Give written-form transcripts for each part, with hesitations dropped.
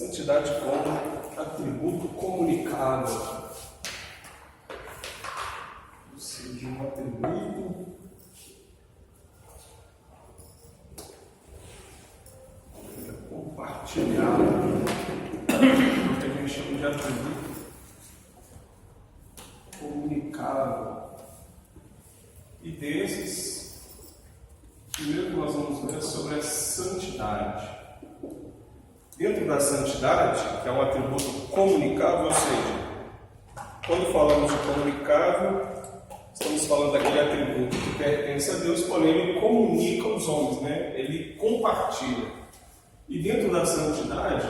Santidade como atributo comunicável. Ou seja, um atributo compartilhado, o que a gente chama de atributo comunicável. E desses, primeiro que nós vamos ver é sobre a santidade. Dentro da santidade, que é um atributo comunicável, ou seja, quando falamos de comunicável, estamos falando daquele atributo que pertence a Deus, porém ele comunica aos homens, né? Ele compartilha. E dentro da santidade,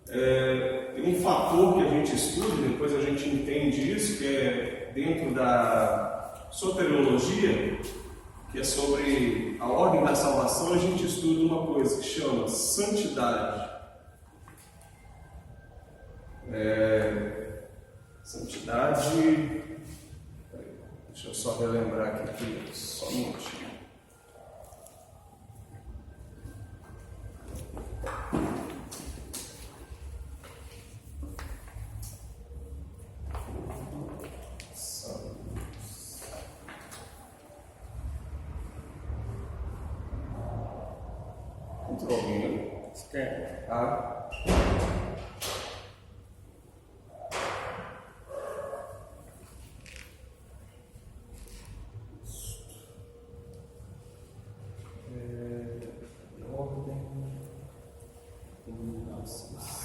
tem um fator que a gente estuda, depois a gente entende isso, que é dentro da soteriologia, que é sobre a ordem da salvação, a gente estuda uma coisa que chama santidade. Santidade, deixa eu só relembrar aqui, só um minutinho.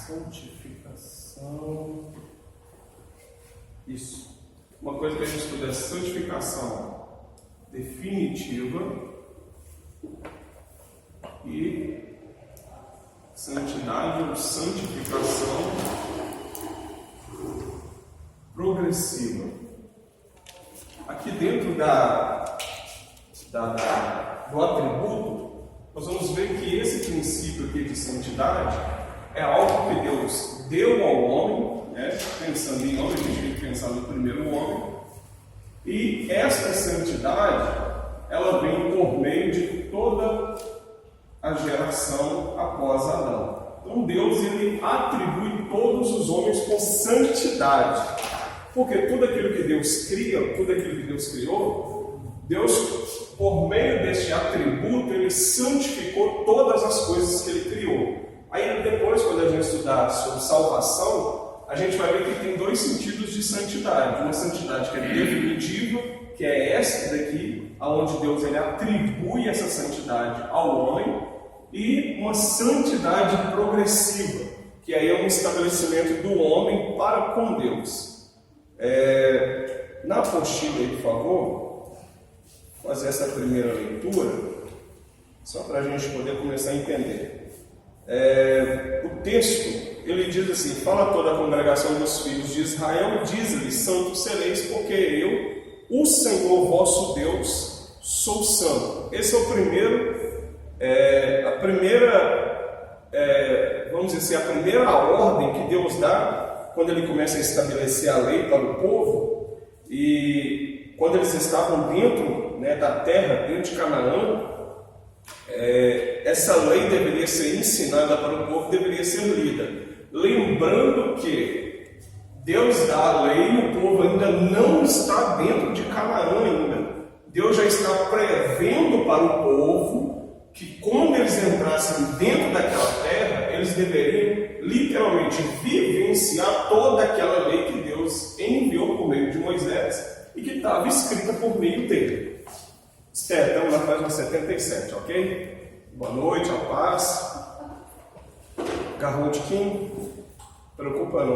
Santificação. Isso. Uma coisa que a gente estuda é santificação definitiva e santidade ou santificação progressiva. Aqui dentro do atributo, nós vamos ver que esse princípio aqui de santidade é algo que Deus deu ao homem, né? Pensando em homem, a gente tem que pensar no primeiro homem, e esta santidade, ela vem por meio de toda a geração após Adão. Então Deus, ele atribui todos os homens com santidade, porque tudo aquilo que Deus cria, tudo aquilo que Deus criou, Deus, por meio deste atributo, ele santificou todas as coisas que ele criou. Aí depois, quando a gente estudar sobre salvação, a gente vai ver que tem dois sentidos de santidade. Uma santidade que é definitiva, que é essa daqui, onde Deus ele atribui essa santidade ao homem, e uma santidade progressiva, que aí é um estabelecimento do homem para com Deus. Na apostila aí, por favor, vou fazer essa primeira leitura, só para a gente poder começar a entender. O texto, ele diz assim: fala toda a congregação dos filhos de Israel, diz-lhes: santos sereis, porque eu, o Senhor vosso Deus, sou santo. Esse é o primeiro, vamos dizer assim, a primeira ordem que Deus dá quando ele começa a estabelecer a lei para o povo. E quando eles estavam dentro, né, da terra, dentro de Canaã, essa lei deveria ser ensinada para o povo, deveria ser lida. Lembrando que Deus dá a lei e o povo ainda não está dentro de Canaã ainda. Deus já está prevendo para o povo que quando eles entrassem dentro daquela terra, eles deveriam literalmente vivenciar toda aquela lei que Deus enviou por meio de Moisés e que estava escrita por meio dele. Esther, estamos na página 77, ok? Boa noite, a paz. Garrou de quem? Preocupa não.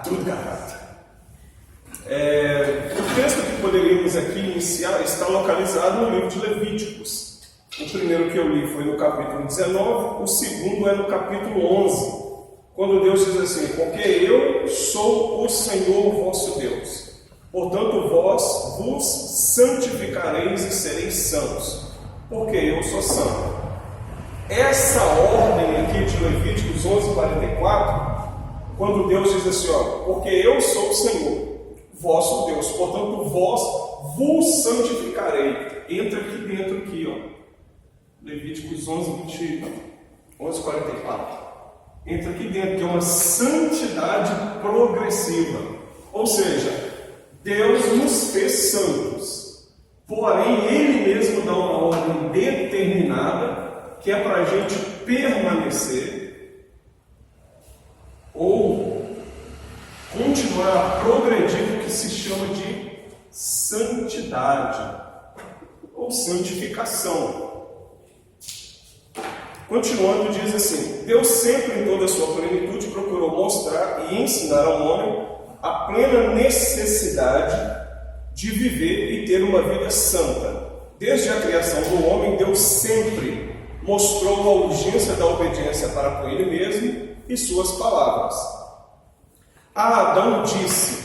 Tudo garrado. O texto que poderíamos aqui iniciar está localizado no livro de Levíticos. O primeiro que eu li foi no capítulo 19, o segundo é no capítulo 11, quando Deus diz assim: porque eu sou o Senhor vosso Deus. Portanto, vós vos santificareis e sereis santos, porque eu sou santo. Essa ordem aqui de Levíticos 11:44, quando Deus diz assim, porque eu sou o Senhor, vosso Deus, portanto, vós vos santificarei. Entra aqui dentro, Levíticos 11:44. entra aqui dentro, que é uma santidade progressiva. Ou seja, Deus nos fez santos, porém Ele mesmo dá uma ordem determinada, que é para a gente permanecer ou continuar a progredir no que se chama de santidade ou santificação. Continuando, diz assim: Deus sempre, em toda a sua plenitude, procurou mostrar e ensinar ao homem a plena necessidade de viver e ter uma vida santa. Desde a criação do homem, Deus sempre mostrou a urgência da obediência para com Ele mesmo e suas palavras. A Adão disse: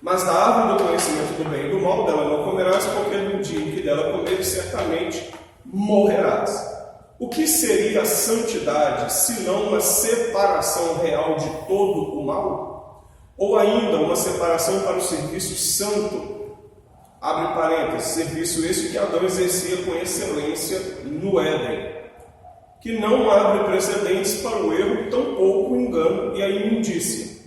mas da árvore do conhecimento do bem e do mal dela não comerás, porque no dia em que dela comeres, certamente morrerás. O que seria a santidade, senão uma separação real de todo o mal? Ou ainda uma separação para o serviço santo, abre parênteses, serviço esse que Adão exercia com excelência no Éden, que não abre precedentes para o erro, tampouco o engano e a imundícia.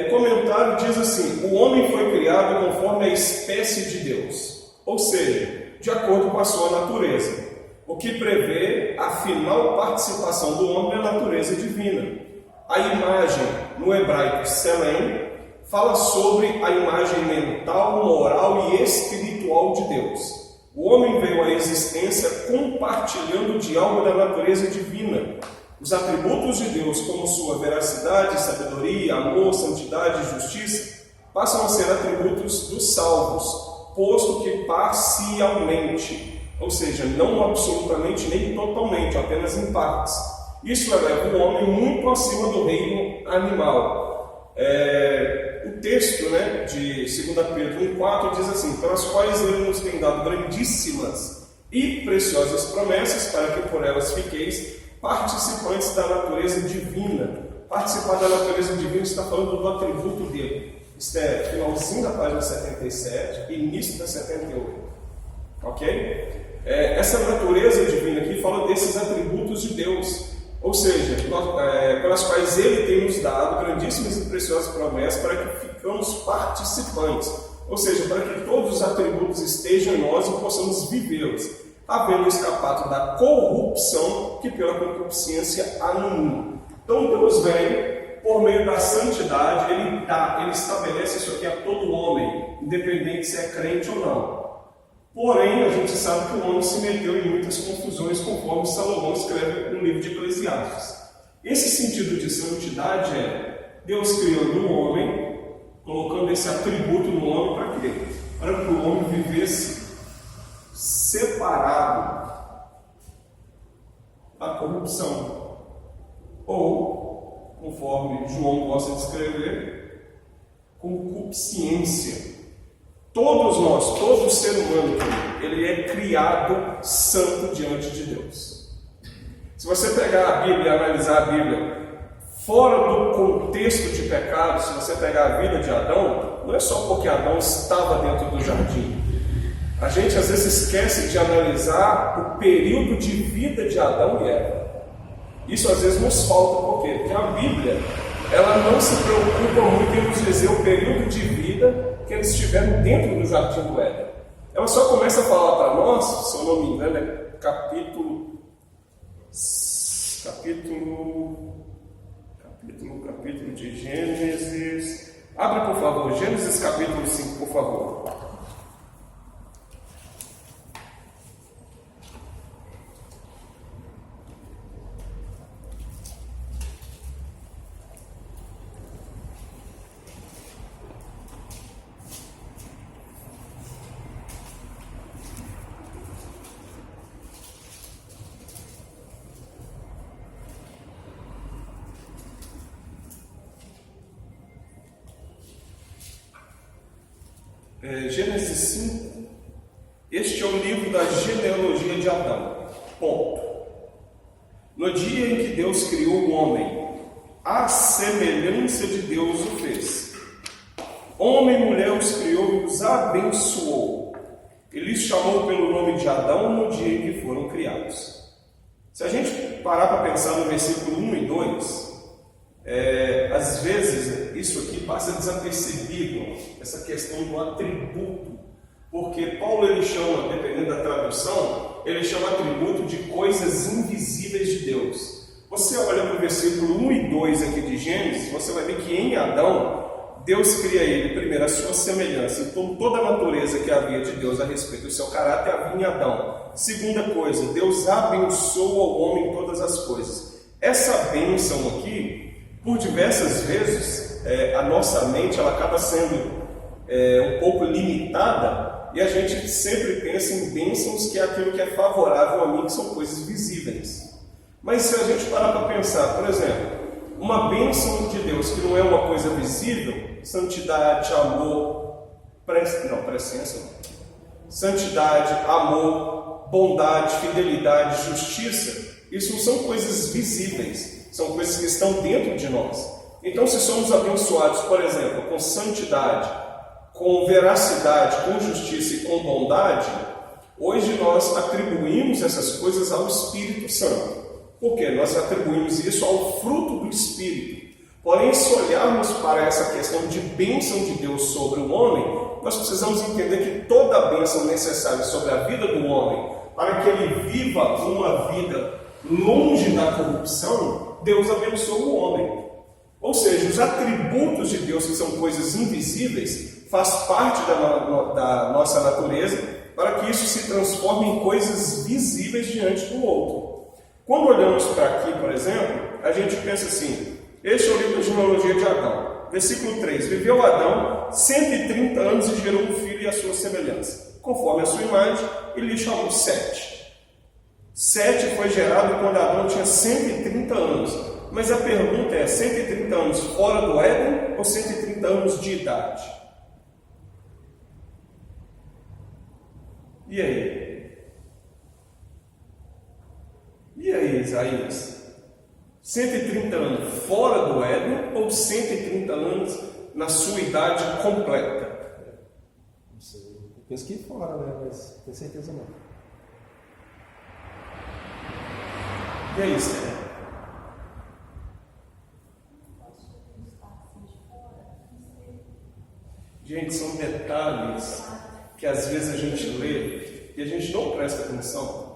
O comentário diz assim: o homem foi criado conforme a espécie de Deus, ou seja, de acordo com a sua natureza, o que prevê a final participação do homem na natureza divina. A imagem, no hebraico Selem, fala sobre a imagem mental, moral e espiritual de Deus. O homem veio à existência compartilhando de algo da natureza divina. Os atributos de Deus, como sua veracidade, sabedoria, amor, santidade e justiça, passam a ser atributos dos salvos, posto que parcialmente, ou seja, não absolutamente nem totalmente, apenas em partes. Isso eleva o homem muito acima do reino animal. O texto, de 2 Pedro 1,4 diz assim: pelas quais Ele nos tem dado grandíssimas e preciosas promessas, para que por elas fiqueis participantes da natureza divina. Participar da natureza divina está falando do atributo dele. Isto é finalzinho da página 77 e início da 78. Ok? Essa natureza divina aqui fala desses atributos de Deus. Ou seja, pelas quais Ele tem nos dado grandíssimas e preciosas promessas para que ficamos participantes. Ou seja, para que todos os atributos estejam em nós e possamos vivê-los, havendo escapado da corrupção que pela concupiscência há no mundo. Então Deus vem, por meio da santidade, Ele estabelece isso aqui a todo homem, independente se é crente ou não. Porém, a gente sabe que o homem se meteu em muitas confusões, conforme Salomão escreve no livro de Eclesiastes. Esse sentido de santidade é Deus criando o homem, colocando esse atributo no homem para quê? Para que o homem vivesse separado da corrupção, ou, conforme João gosta de escrever, concupiscência. Todos nós, todo ser humano, ele é criado santo diante de Deus. Se você pegar a Bíblia e analisar a Bíblia fora do contexto de pecado, se você pegar a vida de Adão, não é só porque Adão estava dentro do jardim. A gente às vezes esquece de analisar o período de vida de Adão e Eva. Isso às vezes nos falta, por quê? Porque a Bíblia, ela não se preocupa muito em nos dizer o período de vida que eles tiveram dentro do jardim do Éden. Ela só começa a falar para nós, se eu não me engano, é capítulo de Gênesis. Abre, por favor, Gênesis capítulo 5, por favor. Gênesis 5, este é o livro da genealogia de Adão. Ponto. No dia em que Deus criou o homem, à semelhança de Deus o fez. Homem e mulher os criou e os abençoou. Ele os chamou pelo nome de Adão no dia em que foram criados. Se a gente parar para pensar no versículo 1 e 2, às vezes isso aqui passa desapercebido, essa questão do atributo, porque Paulo ele chama, dependendo da tradução, ele chama atributo de coisas invisíveis de Deus. Você olha para o versículo 1 e 2 aqui de Gênesis, você vai ver que em Adão, Deus cria ele, primeiro, a sua semelhança. Então, toda a natureza que havia de Deus a respeito do seu caráter havia em Adão. Segunda coisa, Deus abençoa o homem em todas as coisas. Essa bênção aqui, por diversas vezes, a nossa mente ela acaba sendo um pouco limitada e a gente sempre pensa em bênçãos que é aquilo que é favorável a mim, que são coisas visíveis. Mas se a gente parar para pensar, por exemplo, uma bênção de Deus que não é uma coisa visível, santidade, amor, presença, santidade, amor, bondade, fidelidade, justiça, isso não são coisas visíveis, são coisas que estão dentro de nós. Então, se somos abençoados, por exemplo, com santidade, com veracidade, com justiça e com bondade, hoje nós atribuímos essas coisas ao Espírito Santo. Por quê? Nós atribuímos isso ao fruto do Espírito. Porém, se olharmos para essa questão de bênção de Deus sobre o homem, nós precisamos entender que toda a bênção necessária sobre a vida do homem, para que ele viva uma vida longe da corrupção, Deus abençoa o homem. Ou seja, os atributos de Deus, que são coisas invisíveis, faz parte da nossa natureza, para que isso se transforme em coisas visíveis diante do outro. Quando olhamos para aqui, por exemplo, a gente pensa assim, este é o livro da genealogia de Adão. Versículo 3, viveu Adão 130 anos e gerou um filho e a sua semelhança, conforme a sua imagem, e lhe chamou Sete. Sete foi gerado quando Adão tinha 130 anos. Mas a pergunta é, 130 anos fora do Éden ou 130 anos de idade? E aí? E aí, Isaías? 130 anos fora do Éden ou 130 anos na sua idade completa? Não sei. Eu penso que fora, né? Mas tenho certeza não. E aí, Sérgio? Gente, são detalhes que às vezes a gente lê e a gente não presta atenção.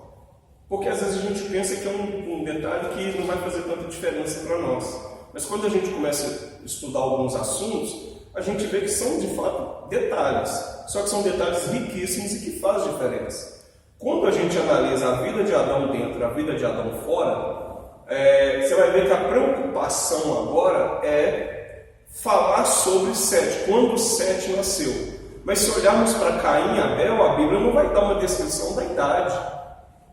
Porque às vezes a gente pensa que é um detalhe que não vai fazer tanta diferença para nós. Mas quando a gente começa a estudar alguns assuntos, a gente vê que são de fato detalhes. Só que são detalhes riquíssimos e que fazem diferença. Quando a gente analisa a vida de Adão dentro e a vida de Adão fora, você vai ver que a preocupação agora é falar sobre Sete, quando Sete nasceu. Mas se olharmos para Caim e Abel, a Bíblia não vai dar uma descrição da idade.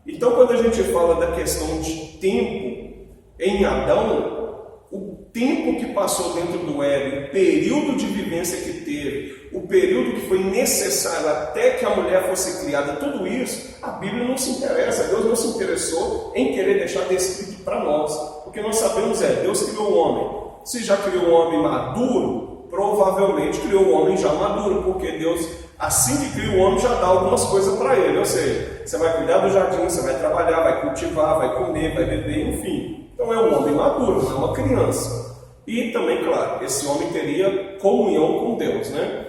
Então, quando a gente fala da questão de tempo em Adão, o tempo que passou dentro do Éden, o período de vivência que teve, o período que foi necessário até que a mulher fosse criada, tudo isso, a Bíblia não se interessa. Deus não se interessou em querer deixar descrito para nós. O que nós sabemos Deus criou o homem. Se já criou o homem maduro, provavelmente criou o homem já maduro, porque Deus, assim que cria o homem, já dá algumas coisas para ele. Ou seja, você vai cuidar do jardim, você vai trabalhar, vai cultivar, vai comer, vai beber, enfim. Então é um homem maduro, não é uma criança. E também, claro, esse homem teria comunhão com Deus, né?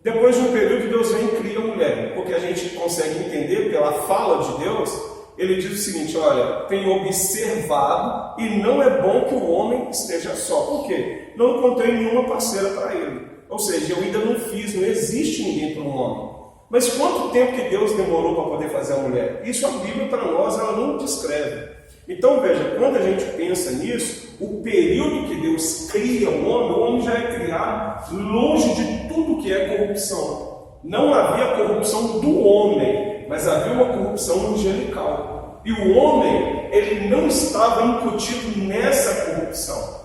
Depois de um período, Deus vem e cria a mulher, porque a gente consegue entender pela fala de Deus. Ele diz o seguinte, olha, tenho observado e não é bom que o homem esteja só. Por quê? Não encontrei nenhuma parceira para ele. Ou seja, eu ainda não fiz, não existe ninguém para um homem. Mas quanto tempo que Deus demorou para poder fazer a mulher? Isso a Bíblia para nós ela não descreve. Então veja, quando a gente pensa nisso, o período que Deus cria o homem já é criado longe de tudo que é corrupção. Não havia corrupção do homem, mas havia uma corrupção angelical. E o homem, ele não estava incutido nessa corrupção.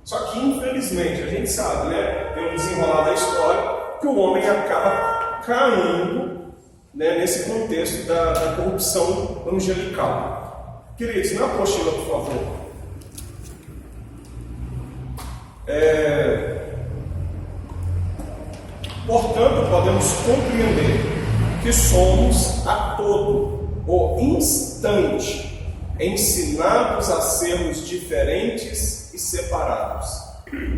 Só que, infelizmente, a gente sabe, né, tem um desenrolar da história, que o homem acaba caindo, né, nesse contexto da corrupção angelical. Queridos, na apostila, por favor. Portanto, podemos compreender que somos a todo o instante ensinados a sermos diferentes e separados,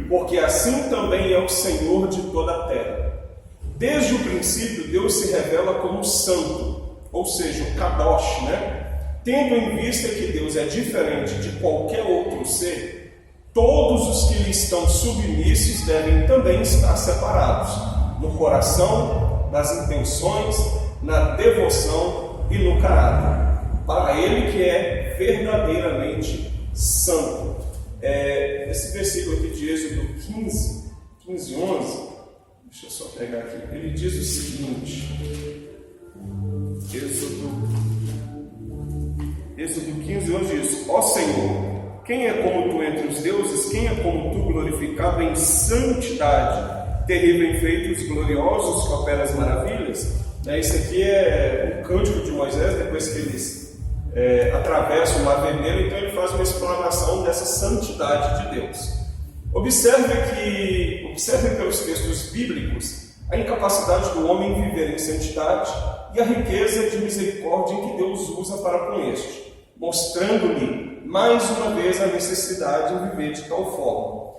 porque assim também é o Senhor de toda a terra. Desde o princípio, Deus se revela como santo, ou seja, o Kadosh, Tendo em vista que Deus é diferente de qualquer outro ser, todos os que lhe estão submissos devem também estar separados, no coração, nas intenções, na devoção e no caráter, para Ele que é verdadeiramente santo. Esse versículo aqui de Êxodo 15, 11, deixa eu só pegar aqui, ele diz o seguinte, Êxodo 15, 11 diz: Ó Senhor, quem é como tu entre os deuses? Quem é como tu, glorificado em santidade, terrível em feitos gloriosos, que opera as maravilhas? Isso aqui é um cântico de Moisés, depois que eles atravessam o Mar Vermelho, então ele faz uma explanação dessa santidade de Deus. Observe pelos textos bíblicos a incapacidade do homem em viver em santidade e a riqueza de misericórdia que Deus usa para com este, mostrando-lhe mais uma vez a necessidade em viver de tal forma.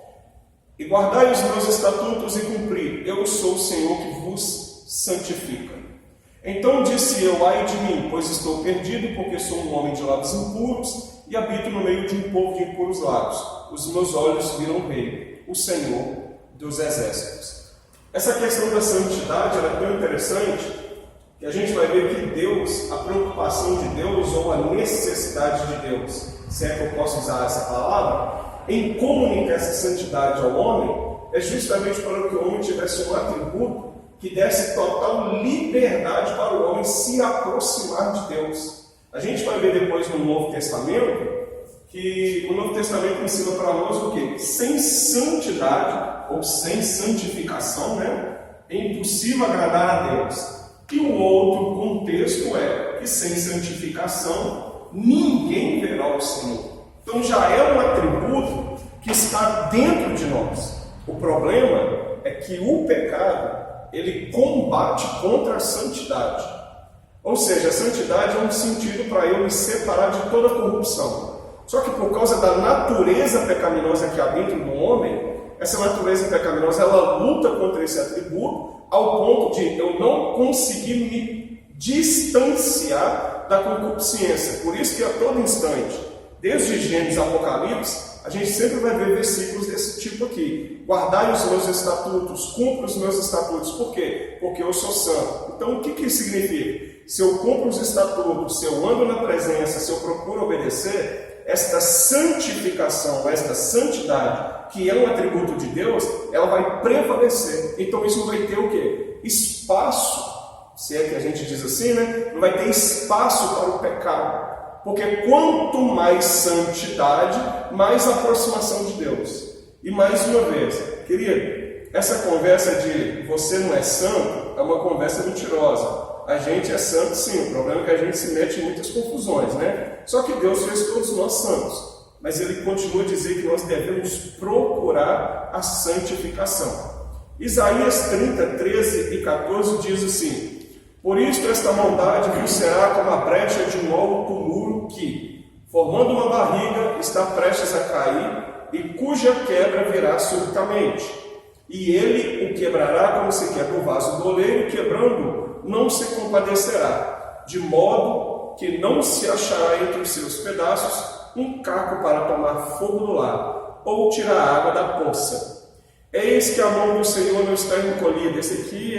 E guardai os meus estatutos e cumpri, eu sou o Senhor que vos santifica. Então disse eu: ai de mim, pois estou perdido, porque sou um homem de lábios impuros e habito no meio de um povo de impuros lábios. Os meus olhos viram o Rei, o Senhor dos exércitos. Essa questão da santidade é tão interessante que a gente vai ver que Deus, a preocupação de Deus ou a necessidade de Deus, se é que eu posso usar essa palavra, em comunicar essa santidade ao homem, é justamente para que o homem tivesse um atributo que desse total liberdade para o homem se aproximar de Deus. A gente vai ver depois no Novo Testamento que o Novo Testamento ensina para nós o quê? Sem santidade ou sem santificação, é impossível agradar a Deus. E o outro contexto é que sem santificação ninguém verá o Senhor. Então já é um atributo que está dentro de nós. O problema é que o pecado, ele combate contra a santidade. Ou seja, a santidade é um sentido para eu me separar de toda corrupção. Só que por causa da natureza pecaminosa que há dentro do homem, essa natureza pecaminosa, ela luta contra esse atributo ao ponto de eu não conseguir me distanciar da concupiscência. Por isso que a todo instante, desde Gênesis a Apocalipse, a gente sempre vai ver versículos desse tipo aqui. Guardai os meus estatutos, cumpra os meus estatutos. Por quê? Porque eu sou santo. Então o que isso significa? Se eu cumpro os estatutos, se eu ando na presença, se eu procuro obedecer, esta santificação, esta santidade, que é um atributo de Deus, ela vai prevalecer. Então isso não vai ter o quê? Espaço, se é que a gente diz assim, não vai ter espaço para o pecado. Porque quanto mais santidade, mais aproximação de Deus. E mais uma vez, querido, essa conversa de você não é santo é uma conversa mentirosa. A gente é santo sim, o problema é que a gente se mete em muitas confusões, Só que Deus fez todos nós santos. Mas Ele continua a dizer que nós devemos procurar a santificação. Isaías 30, 13 e 14 diz assim: por isto esta maldade vos será como a brecha de um alto muro que, formando uma barriga, está prestes a cair, e cuja quebra virá subitamente. E ele o quebrará como se quebra o vaso do oleiro, quebrando não se compadecerá, de modo que não se achará entre os seus pedaços um caco para tomar fogo do lar, ou tirar água da poça. Eis que a mão do Senhor não está encolhida. Esse aqui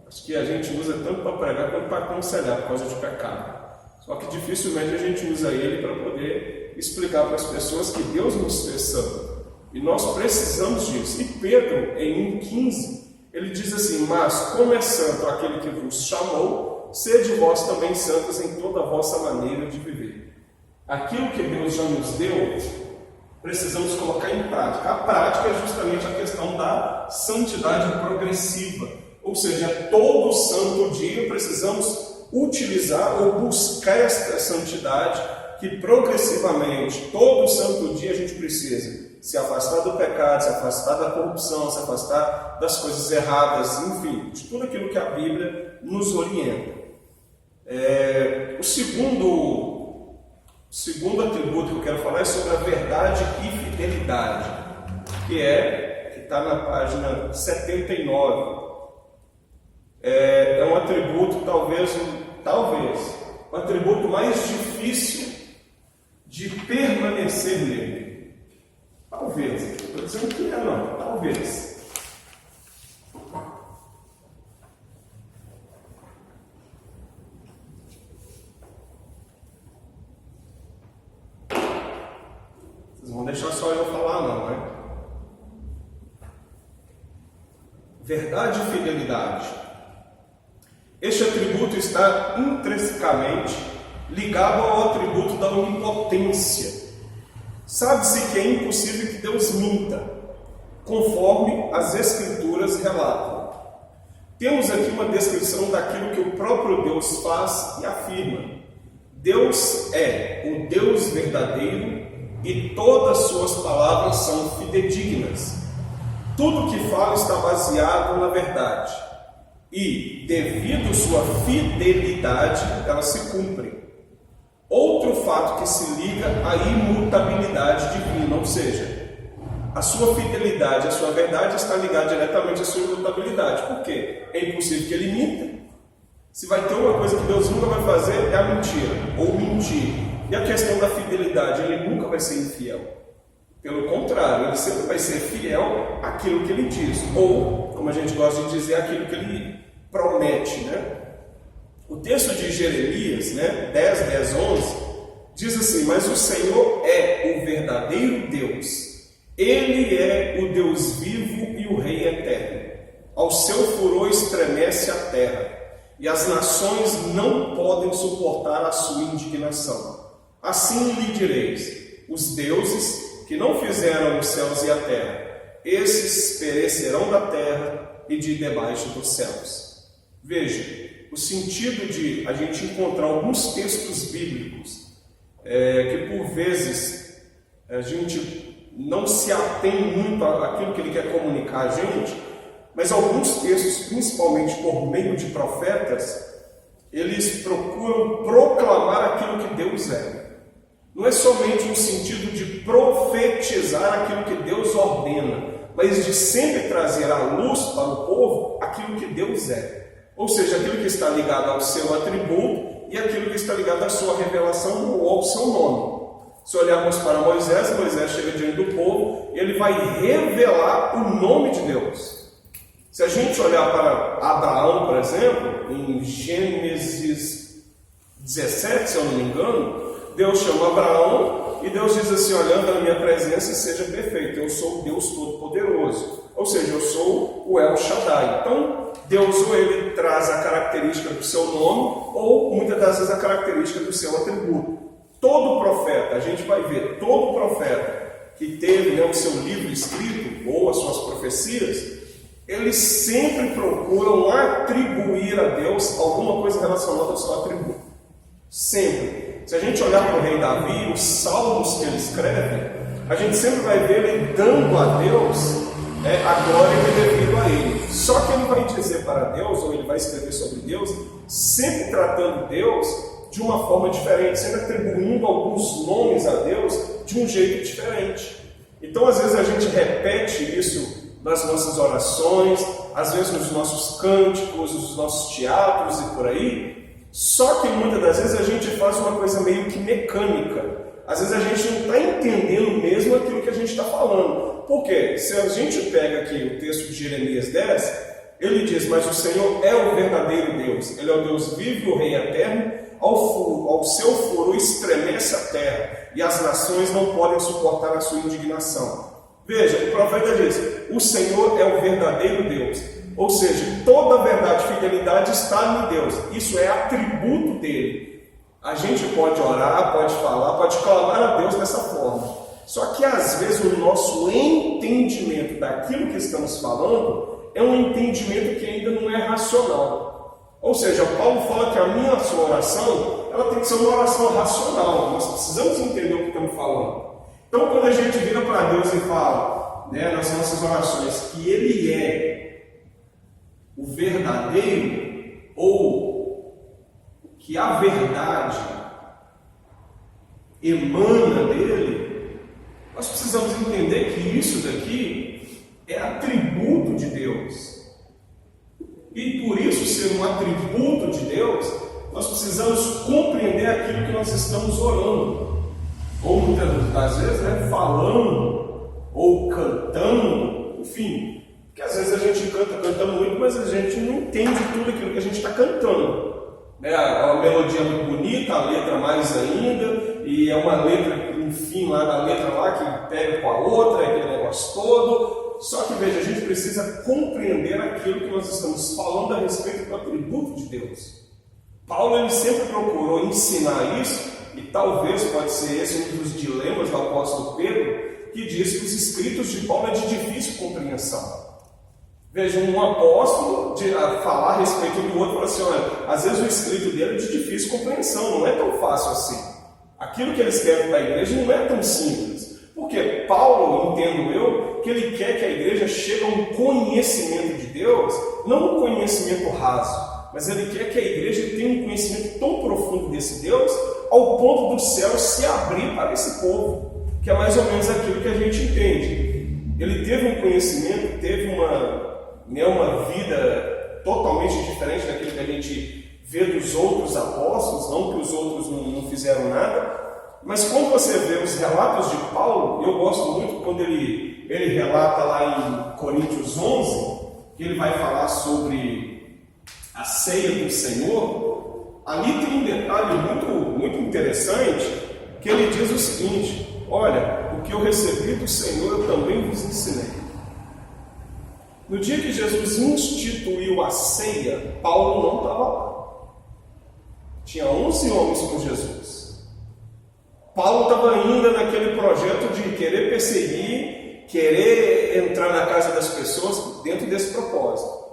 acho que a gente usa tanto para pregar quanto para aconselhar por causa de pecado. Só que dificilmente a gente usa ele para poder explicar para as pessoas que Deus nos fez santo. E nós precisamos disso. E Pedro, em 1,15, ele diz assim: mas como é santo aquele que vos chamou, sede vós também santos em toda a vossa maneira de viver. Aquilo que Deus já nos deu, precisamos colocar em prática. A prática é justamente a questão da santidade progressiva. Ou seja, todo santo dia precisamos utilizar ou buscar esta santidade que progressivamente, todo santo dia a gente precisa se afastar do pecado, se afastar da corrupção, se afastar das coisas erradas, enfim, de tudo aquilo que a Bíblia nos orienta. O segundo atributo que eu quero falar é sobre a verdade e fidelidade, que está na página 79. É um atributo, talvez, o atributo mais difícil de permanecer nele. Talvez, não estou dizendo que não, talvez. Vocês vão deixar só eu falar, não, né? Verdade e fidelidade. Este atributo está intrinsecamente ligado ao atributo da onipotência. Sabe-se que é impossível que Deus minta, conforme as Escrituras relatam. Temos aqui uma descrição daquilo que o próprio Deus faz e afirma. Deus é o Deus verdadeiro e todas suas palavras são fidedignas. Tudo que fala está baseado na verdade. E, devido à sua fidelidade, ela se cumpre. Outro fato que se liga à imutabilidade divina, ou seja, a sua fidelidade, a sua verdade está ligada diretamente à sua imutabilidade. Por quê? É impossível que ele minta. Se vai ter uma coisa que Deus nunca vai fazer, é a mentira, ou mentir. E a questão da fidelidade, ele nunca vai ser infiel. Pelo contrário, ele sempre vai ser fiel àquilo que ele diz, ou, como a gente gosta de dizer, àquilo que ele promete, né? O texto de Jeremias, 10, 11, diz assim: mas o Senhor é o verdadeiro Deus, Ele é o Deus vivo e o Rei eterno. Ao seu furor estremece a terra, e as nações não podem suportar a sua indignação. Assim lhe direis: os deuses que não fizeram os céus e a terra, esses perecerão da terra e de debaixo dos céus. Veja, o sentido de a gente encontrar alguns textos bíblicos que por vezes a gente não se atém muito àquilo que ele quer comunicar a gente, mas alguns textos, principalmente por meio de profetas, eles procuram proclamar aquilo que Deus é. Não é somente no sentido de profetizar aquilo que Deus ordena, mas de sempre trazer à luz para o povo aquilo que Deus é. Ou seja, aquilo que está ligado ao seu atributo e aquilo que está ligado à sua revelação ou ao seu nome. Se olharmos para Moisés chega diante do povo e ele vai revelar o nome de Deus. Se a gente olhar para Abraão, por exemplo, em Gênesis 17, se eu não me engano, Deus chama Abraão e Deus diz assim: olhando na minha presença e seja perfeito, eu sou o Deus Todo-Poderoso. Ou seja, eu sou o El Shaddai. Então, Deus ou ele traz a característica do seu nome, ou muitas das vezes a característica do seu atributo. Todo profeta, a gente vai ver, todo profeta que teve o seu livro escrito, ou as suas profecias, eles sempre procuram atribuir a Deus alguma coisa relacionada ao seu atributo. Sempre. Se a gente olhar para o rei Davi, os salmos que ele escreve, a gente sempre vai ver ele dando a Deus a glória que é devido a ele. Só que ele vai dizer para Deus, ou ele vai escrever sobre Deus, sempre tratando Deus de uma forma diferente, sempre atribuindo alguns nomes a Deus de um jeito diferente. Então, às vezes, a gente repete isso nas nossas orações, às vezes nos nossos cânticos, nos nossos teatros e por aí, só que muitas das vezes a gente faz uma coisa meio que mecânica. Às vezes a gente não está entendendo mesmo aquilo que a gente está falando. Por quê? Se a gente pega aqui o texto de Jeremias 10, ele diz: mas o Senhor é o verdadeiro Deus, Ele é o Deus vivo e o Rei eterno, ao seu furor estremece a terra, e as nações não podem suportar a sua indignação. Veja, o profeta diz: o Senhor é o verdadeiro Deus, ou seja, toda a verdade e fidelidade está em Deus, isso é atributo dele. A gente pode orar, pode falar, pode clamar a Deus dessa forma. Só que às vezes o nosso entendimento daquilo que estamos falando é um entendimento que ainda não é racional. Ou seja, Paulo fala que a sua oração, ela tem que ser uma oração racional. Nós precisamos entender o que estamos falando. Então, quando a gente vira para Deus e fala, nas nossas orações, que Ele é o verdadeiro, ou que a verdade emana dele, nós precisamos entender que isso daqui é atributo de Deus. E por isso ser um atributo de Deus, nós precisamos compreender aquilo que nós estamos orando. Ou muitas das vezes, falando, ou cantando, enfim. Porque às vezes a gente canta muito, mas a gente não entende tudo aquilo que a gente está cantando. A melodia é muito bonita, a letra mais ainda, e é uma letra, enfim, lá da letra lá que pega com a outra, aquele negócio todo. Só que veja, a gente precisa compreender aquilo que nós estamos falando a respeito do atributo de Deus. Paulo ele sempre procurou ensinar isso, e talvez pode ser esse um dos dilemas do apóstolo Pedro, que diz que os escritos de Paulo é de difícil compreensão. Veja, um apóstolo a falar a respeito do outro, fala assim, olha, às vezes o escrito dele é de difícil compreensão, não é tão fácil assim. Aquilo que ele escreve para a igreja não é tão simples. Porque Paulo, entendo eu, que ele quer que a igreja chegue a um conhecimento de Deus, não um conhecimento raso, mas ele quer que a igreja tenha um conhecimento tão profundo desse Deus, ao ponto do céu se abrir para esse povo, que é mais ou menos aquilo que a gente entende. Ele teve um conhecimento, teve uma vida totalmente diferente daquilo que a gente vê dos outros apóstolos, não que os outros não fizeram nada, mas quando você vê os relatos de Paulo, eu gosto muito quando ele relata lá em Coríntios 11, que ele vai falar sobre a ceia do Senhor. Ali tem um detalhe muito interessante, que ele diz o seguinte, olha, o que eu recebi do Senhor eu também vos ensinei. No dia que Jesus instituiu a ceia, Paulo não estava lá. Tinha 11 homens com Jesus. Paulo estava ainda naquele projeto de querer perseguir, querer entrar na casa das pessoas dentro desse propósito.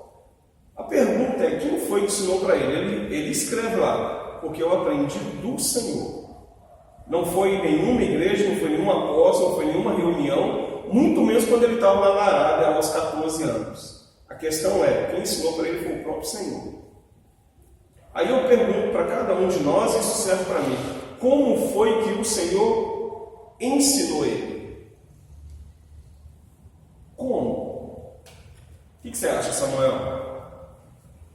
A pergunta é, quem foi que ensinou para ele? Ele escreve lá, porque eu aprendi do Senhor. Não foi em nenhuma igreja, não foi em nenhum apóstolo, não foi em nenhuma reunião, muito menos quando ele estava lá na Arábia aos 14 anos. A questão é, quem ensinou para ele foi o próprio Senhor. Aí eu pergunto para cada um de nós, isso serve para mim, como foi que o Senhor ensinou ele? Como? O que você acha, Samuel?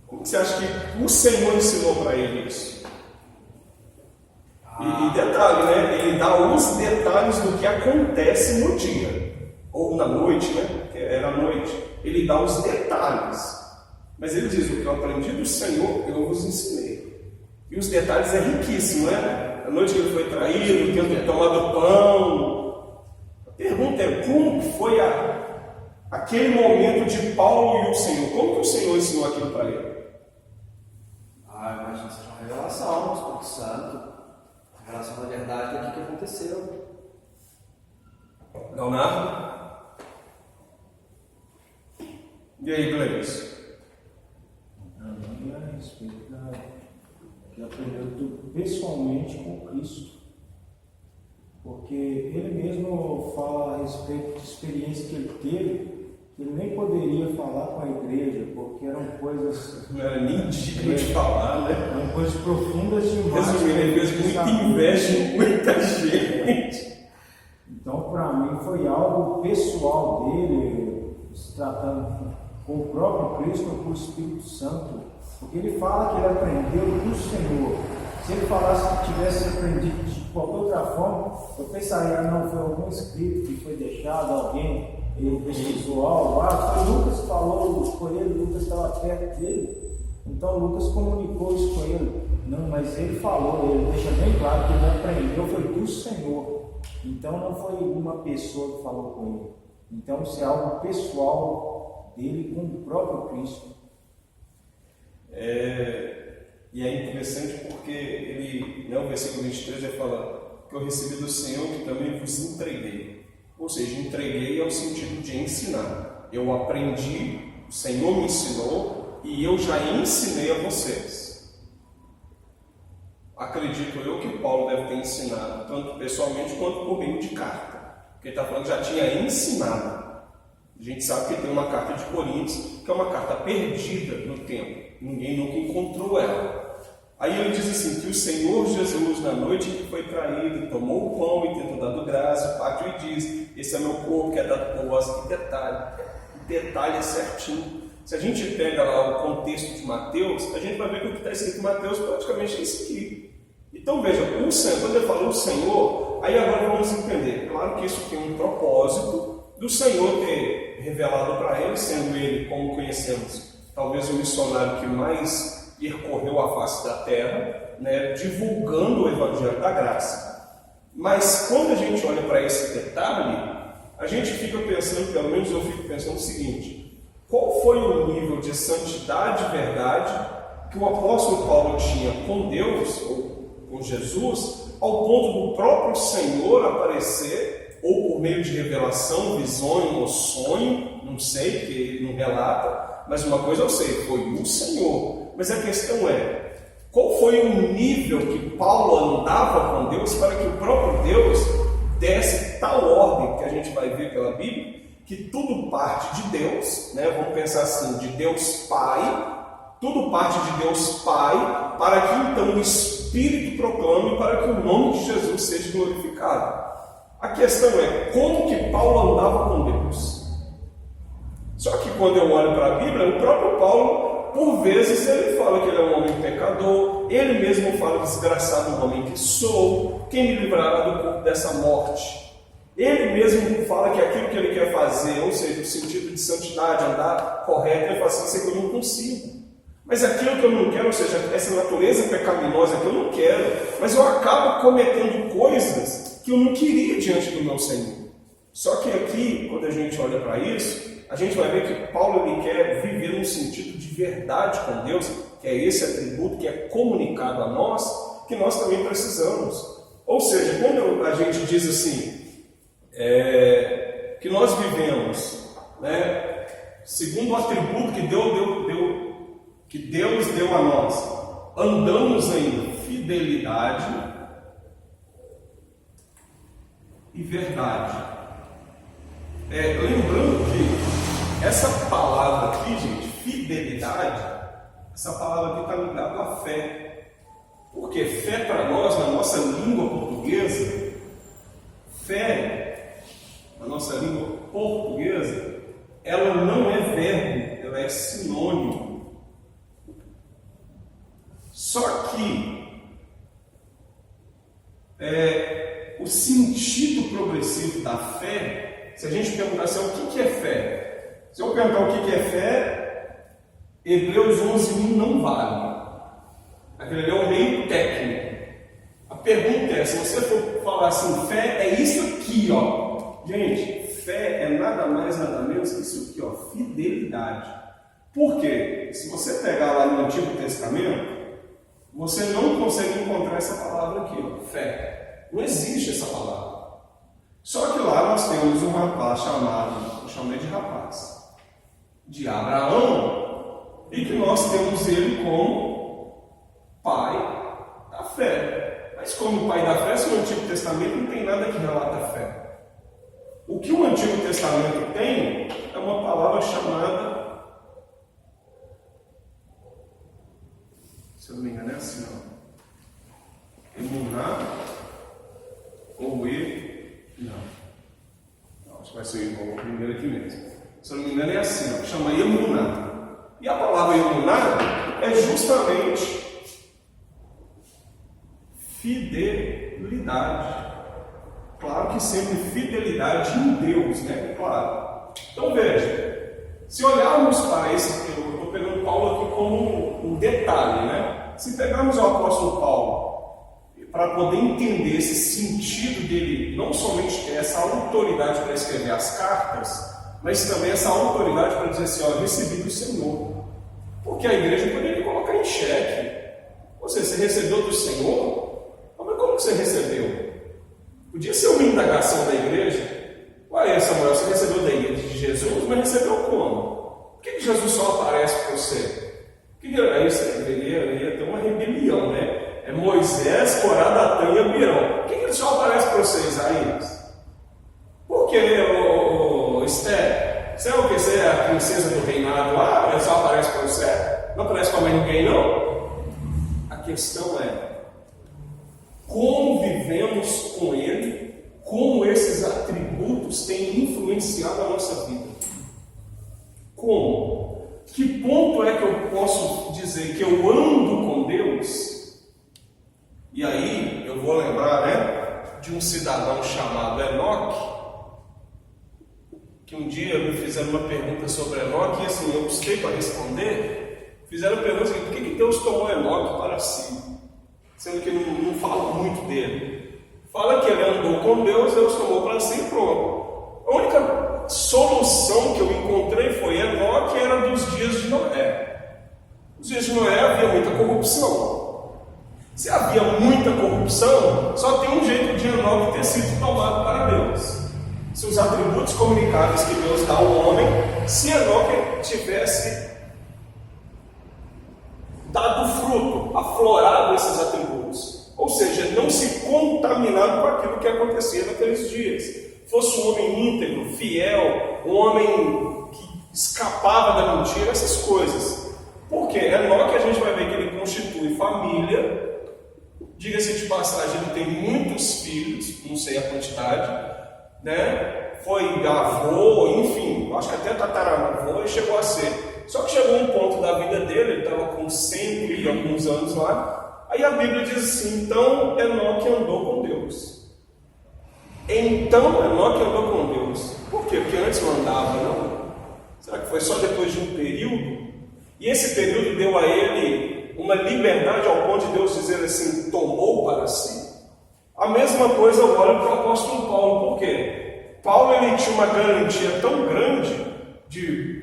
Como você acha que o Senhor ensinou para ele isso? E detalhe, né? Ele dá os detalhes do que acontece no dia, ou na noite, né? Que era a noite. Ele dá os detalhes. Mas ele diz, o que eu aprendi do Senhor, eu vos ensinei. E os detalhes é riquíssimo, né? A noite que ele foi traído, tendo tomado pão. A pergunta é, como foi aquele momento de Paulo e o Senhor? Como que o Senhor ensinou aquilo para ele? Imagina, seja uma revelação, o Espírito Santo, a revelação da verdade do que aconteceu. Leonardo? E aí, Gleison? A respeito que aprendeu pessoalmente com Cristo, porque ele mesmo fala a respeito de experiência que ele teve, que ele nem poderia falar com a igreja, porque eram coisas... Não era nem digno de falar, né? Eram coisas profundas demais. Resumindo, ele fez muita inveja em muita gente. Então, para mim, foi algo pessoal dele, se tratando com o próprio Cristo ou com o Espírito Santo. Porque ele fala que ele aprendeu do Senhor. Se ele falasse que tivesse aprendido de qualquer outra forma, eu pensaria, não, foi algum escrito que foi deixado, alguém ele pesquisou algo, foi Lucas que falou com ele, Lucas estava perto dele, então Lucas comunicou isso com ele. Não, mas ele falou, ele deixa bem claro que ele aprendeu, foi do Senhor. Então não foi uma pessoa que falou com ele. Então isso é algo pessoal dele com o próprio Cristo. E é interessante porque ele, no versículo 23, ele fala que eu recebi do Senhor que também vos entreguei. Ou seja, entreguei ao sentido de ensinar. Eu aprendi, o Senhor me ensinou e eu já ensinei a vocês. Acredito eu que Paulo deve ter ensinado, tanto pessoalmente quanto por meio de carta. Porque ele está falando que já tinha ensinado. A gente sabe que tem uma carta de Coríntios, que é uma carta perdida no tempo. Ninguém nunca encontrou ela. Aí ele diz assim, que o Senhor Jesus, na noite em que foi traído, tomou o pão e tendo dado graça, partiu e diz, esse é meu corpo que é dado por vós. Que detalhe certinho. Se a gente pega lá o contexto de Mateus, a gente vai ver que o que está escrito em Mateus praticamente é isso aqui. Então veja, o Senhor, quando ele falou o Senhor, aí agora vamos entender. Claro que isso tem um propósito do Senhor ter revelado para ele, sendo ele, como conhecemos, talvez o missionário que mais percorreu a face da terra, né, divulgando o Evangelho da Graça. Mas quando a gente olha para esse detalhe, a gente fica pensando, pelo menos eu fico pensando o seguinte: qual foi o nível de santidade e verdade que o apóstolo Paulo tinha com Deus, ou com Jesus, ao ponto do próprio Senhor aparecer, ou por meio de revelação, visão ou sonho, não sei, porque ele não relata, mas uma coisa eu sei, foi o Senhor. Mas a questão é, qual foi o nível que Paulo andava com Deus para que o próprio Deus desse tal ordem que a gente vai ver pela Bíblia, que tudo parte de Deus, né? Vamos pensar assim, de Deus Pai, tudo parte de Deus Pai, para que então o Espírito proclame, para que o nome de Jesus seja glorificado. A questão é, como que Paulo andava com Deus? Só que quando eu olho para a Bíblia, o próprio Paulo, por vezes, ele fala que ele é um homem pecador, ele mesmo fala, desgraçado homem que sou, quem me livrará do corpo dessa morte? Ele mesmo fala que aquilo que ele quer fazer, ou seja, o sentido de santidade, andar correto, ele fala assim, isso é que eu não consigo. Mas aquilo que eu não quero, ou seja, essa natureza pecaminosa que eu não quero, mas eu acabo cometendo coisas que eu não queria diante do meu Senhor. Só que aqui, quando a gente olha para isso, a gente vai ver que Paulo ele quer viver um sentido de verdade com Deus, que é esse atributo que é comunicado a nós, que nós também precisamos. Ou seja, quando a gente diz assim, que nós vivemos, né, segundo o atributo que Deus deu a nós, andamos em fidelidade e verdade. Lembrando que essa palavra aqui, gente, fidelidade, essa palavra aqui está ligada à fé. Porque fé para nós, na nossa língua portuguesa, fé, na nossa língua portuguesa, ela não é verbo, ela é sinônimo. Só que o sentido progressivo da fé, se a gente perguntar assim, o que é fé? Se eu perguntar o que é fé, Hebreus 11:1 não vale. Aquele é o meio técnico. A pergunta é, se você for falar assim, fé é isso aqui, ó. Gente, fé é nada mais, nada menos que isso aqui, ó, fidelidade. Por quê? Se você pegar lá no Antigo Testamento, você não consegue encontrar essa palavra aqui, ó, fé. Não existe essa palavra. Só que lá nós temos um rapaz chamado, eu chamei de rapaz, de Abraão, e que nós temos ele como pai da fé. Mas como pai da fé, se no Antigo Testamento não tem nada que relata a fé. O que o Antigo Testamento tem é uma palavra chamada, se eu não me engano é assim, ó, emuná, ou não, acho que vai ser igual ao primeiro aqui mesmo. Se eu não me engano é assim, ó, chama emuná. E a palavra emuná é justamente fidelidade. Claro que sempre fidelidade em Deus, né? Claro. Então veja, se olharmos para esse, eu estou pegando Paulo aqui como um detalhe, né? Se pegarmos o apóstolo Paulo, para poder entender esse sentido dele, não somente ter essa autoridade para escrever as cartas, mas também essa autoridade para dizer assim, ó, eu recebi do Senhor. Porque a igreja poderia colocar em xeque. Você recebeu do Senhor? Mas como que você recebeu? Podia ser uma indagação da igreja. Ué, Samuel, você recebeu da igreja de Jesus, mas recebeu como? Por que Jesus só aparece para você? Aí você deveria ter uma rebelião, né? É Moisés, Corá, Datã e Abirão. Por que ele só aparece para você, Isaías? Por que, Esther? Você é o que? Você é a princesa do reinado lá? Ele só aparece para você? Não aparece para mais ninguém, não? A questão é como vivemos com Ele, como esses atributos têm influenciado a nossa vida. Como? Que ponto é que eu posso dizer que eu ando com Deus? E aí eu vou lembrar, de um cidadão chamado Enoque, que um dia me fizeram uma pergunta sobre Enoque, e assim, eu busquei para responder. Fizeram a pergunta assim: por que Deus tomou Enoque para si? Sendo que não fala muito dele. Fala que ele andou com Deus, Deus tomou para si e pronto. A única solução que eu encontrei foi Enoque, era dos dias de Noé. Nos dias de Noé havia muita corrupção. Se havia muita corrupção, só tem um jeito de Enoque ter sido tomado para Deus. Se os atributos comunicáveis que Deus dá ao homem, se Enoque tivesse dado fruto, aflorado esses atributos, ou seja, não se contaminado com aquilo que acontecia naqueles dias, fosse um homem íntegro, fiel, um homem que escapava da mentira, essas coisas. Por quê? Enoque, a gente vai ver que ele constitui família, diga-se de passagem, ele tem muitos filhos, não sei a quantidade, né? Foi avô, enfim, acho que até tataravô e chegou a ser. Só que chegou um ponto da vida dele, ele estava com 100 e alguns anos lá. Aí a Bíblia diz assim: então Enoque andou com Deus. Então Enoque andou com Deus. Por quê? Porque antes não andava, não? Será que foi só depois de um período? E esse período deu a ele uma liberdade ao ponto de Deus dizer assim: tomou para si. A mesma coisa eu olho para o apóstolo Paulo. Por quê? Paulo, ele tinha uma garantia tão grande de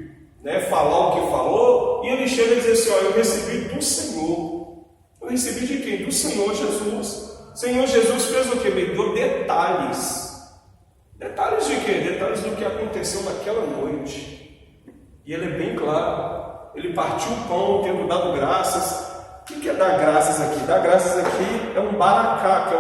falar o que falou, e ele chega a dizer assim: eu recebi do Senhor. Eu recebi de quem? Do Senhor Jesus. O Senhor Jesus fez o que? Me deu detalhes. Detalhes de quê? Detalhes do que aconteceu naquela noite. E ele é bem claro. Ele partiu o pão, tendo dado graças. O que é dar graças aqui? Dar graças aqui é um baracá, que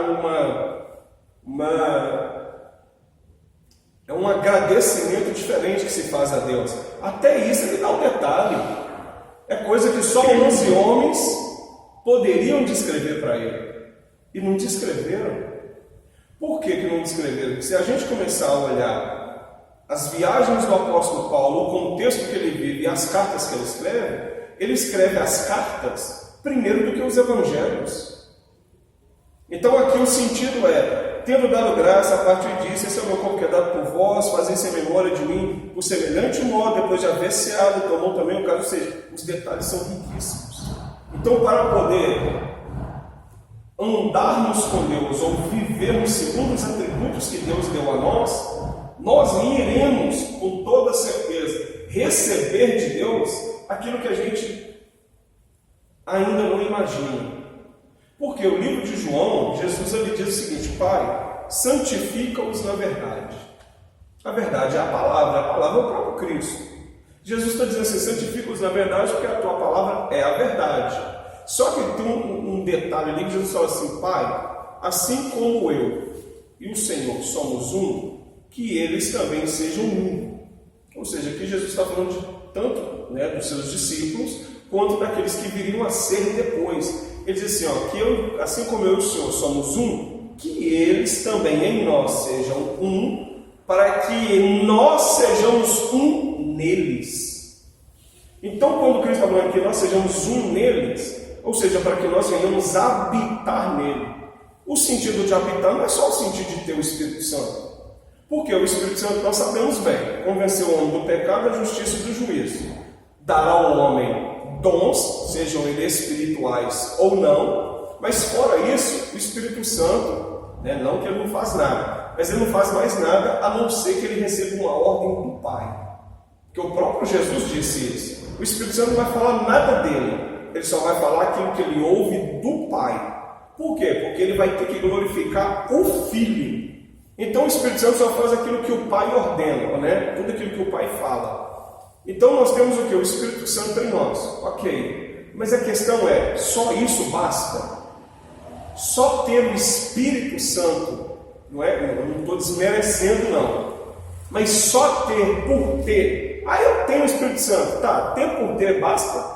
é um agradecimento diferente que se faz a Deus. Até isso ele dá um detalhe. É coisa que só 11 homens poderiam descrever para ele. E não descreveram. Por que não descreveram? Porque se a gente começar a olhar as viagens do apóstolo Paulo, o contexto que ele vive e as cartas que ele escreve as cartas primeiro do que os evangelhos. Então aqui o sentido é: tendo dado graça, a partir disso, esse é o meu corpo que é dado por vós, fazei-se em memória de mim, por semelhante modo, depois de haver ceado, tomou também o cálice. Ou seja, os detalhes são riquíssimos. Então, para poder andarmos com Deus, ou vivermos segundo os atributos que Deus deu a nós iremos, com toda certeza, receber de Deus aquilo que a gente ainda não imagina. Porque o livro de João, Jesus ele diz o seguinte: Pai, santifica-os na verdade. A verdade é a palavra é o próprio Cristo. Jesus está dizendo assim: santifica-os na verdade, porque a tua palavra é a verdade. Só que tem um detalhe ali que Jesus fala assim: Pai, assim como eu e o Senhor somos um, que eles também sejam um. Ou seja, aqui Jesus está falando de tanto dos seus discípulos, quanto daqueles que viriam a ser depois. Ele diz assim: que eu, assim como eu e o Senhor somos um, que eles também em nós sejam um, para que nós sejamos um neles. Então, quando Cristo está falando que nós sejamos um neles, ou seja, para que nós venhamos habitar nele. O sentido de habitar não é só o sentido de ter o Espírito Santo. Porque o Espírito Santo, nós sabemos bem, convencer o homem do pecado, da justiça e do juízo. Dará ao homem dons, sejam eles espirituais ou não, mas fora isso, o Espírito Santo, não que ele não faz nada, mas ele não faz mais nada a não ser que ele receba uma ordem do Pai. Porque o próprio Jesus disse isso. O Espírito Santo não vai falar nada dele, ele só vai falar aquilo que ele ouve do Pai. Por quê? Porque ele vai ter que glorificar o Filho. Então o Espírito Santo só faz aquilo que o Pai ordena, tudo aquilo que o Pai fala. Então nós temos o que? O Espírito Santo em nós. Ok. Mas a questão é, só isso basta? Só ter o Espírito Santo, não é? Eu não estou desmerecendo, não. Mas só ter por ter. Eu tenho o Espírito Santo. Tá, ter por ter basta?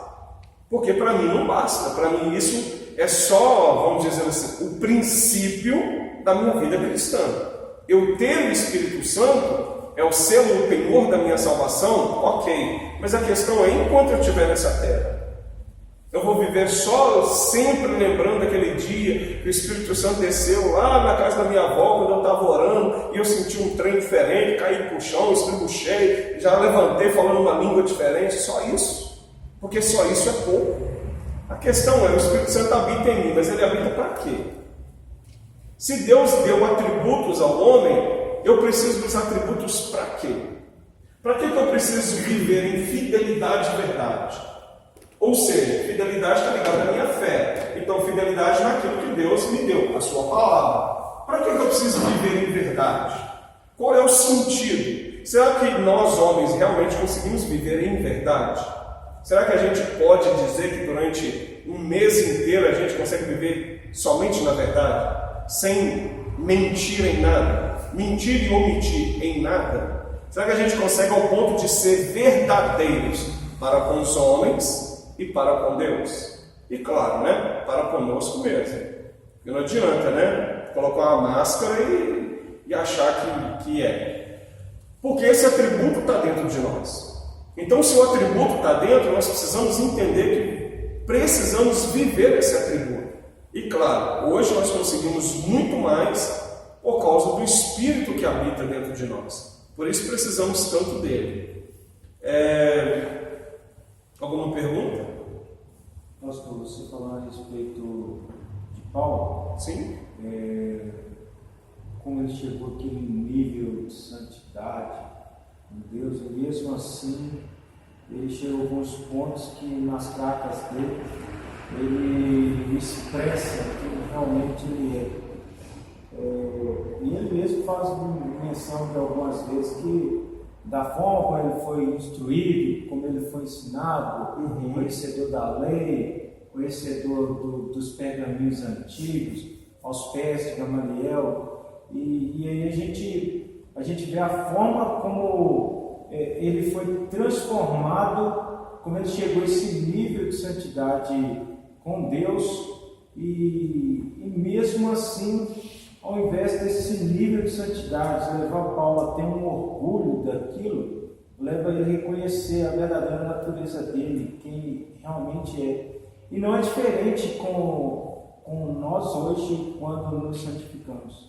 Porque para mim não basta. Para mim isso é só, vamos dizer assim, o princípio da minha vida cristã. Eu ter o Espírito Santo é o selo, o penhor da minha salvação, ok. Mas a questão é, enquanto eu estiver nessa terra, eu vou viver só sempre lembrando aquele dia que o Espírito Santo desceu lá na casa da minha avó, quando eu estava orando, e eu senti um trem diferente, caí para o chão, estribuchei, já levantei falando uma língua diferente, só isso? Porque só isso é pouco. A questão é, o Espírito Santo habita em mim, mas ele habita para quê? Se Deus deu atributos ao homem, eu preciso dos atributos para quê? Para que eu preciso viver em fidelidade e verdade? Ou seja, fidelidade está ligada à minha fé. Então, fidelidade naquilo que Deus me deu, a sua palavra. Para que eu preciso viver em verdade? Qual é o sentido? Será que nós, homens, realmente conseguimos viver em verdade? Será que a gente pode dizer que durante um mês inteiro a gente consegue viver somente na verdade? Sem mentir em nada? Mentir e omitir em nada? Será que a gente consegue ao ponto de ser verdadeiros para com os homens e para com Deus? E claro, né? Para conosco mesmo. Porque não adianta, né? Colocar uma máscara e achar que é. Porque esse atributo está dentro de nós. Então, se o atributo está dentro, nós precisamos entender que precisamos viver esse atributo. E claro, hoje nós conseguimos muito mais por causa do Espírito que habita dentro de nós. Por isso precisamos tanto dele. Alguma pergunta? Pastor, você falou a respeito de Paulo. Sim. Como ele chegou àquele nível de santidade em Deus, e mesmo assim ele chegou a alguns pontos que nas cartas dele ele expressa que realmente ele é. E ele mesmo faz menção de algumas vezes que da forma como ele foi instruído, como ele foi ensinado, conhecedor da lei, conhecedor dos pergaminhos antigos, aos pés de Gamaliel, e aí a gente vê a forma como ele foi transformado, como ele chegou a esse nível de santidade com Deus, e mesmo assim, ao invés desse nível de santidade levar Paulo a ter um orgulho daquilo, leva ele a reconhecer a verdadeira natureza dele, quem realmente é. E não é diferente com nós hoje quando nos santificamos.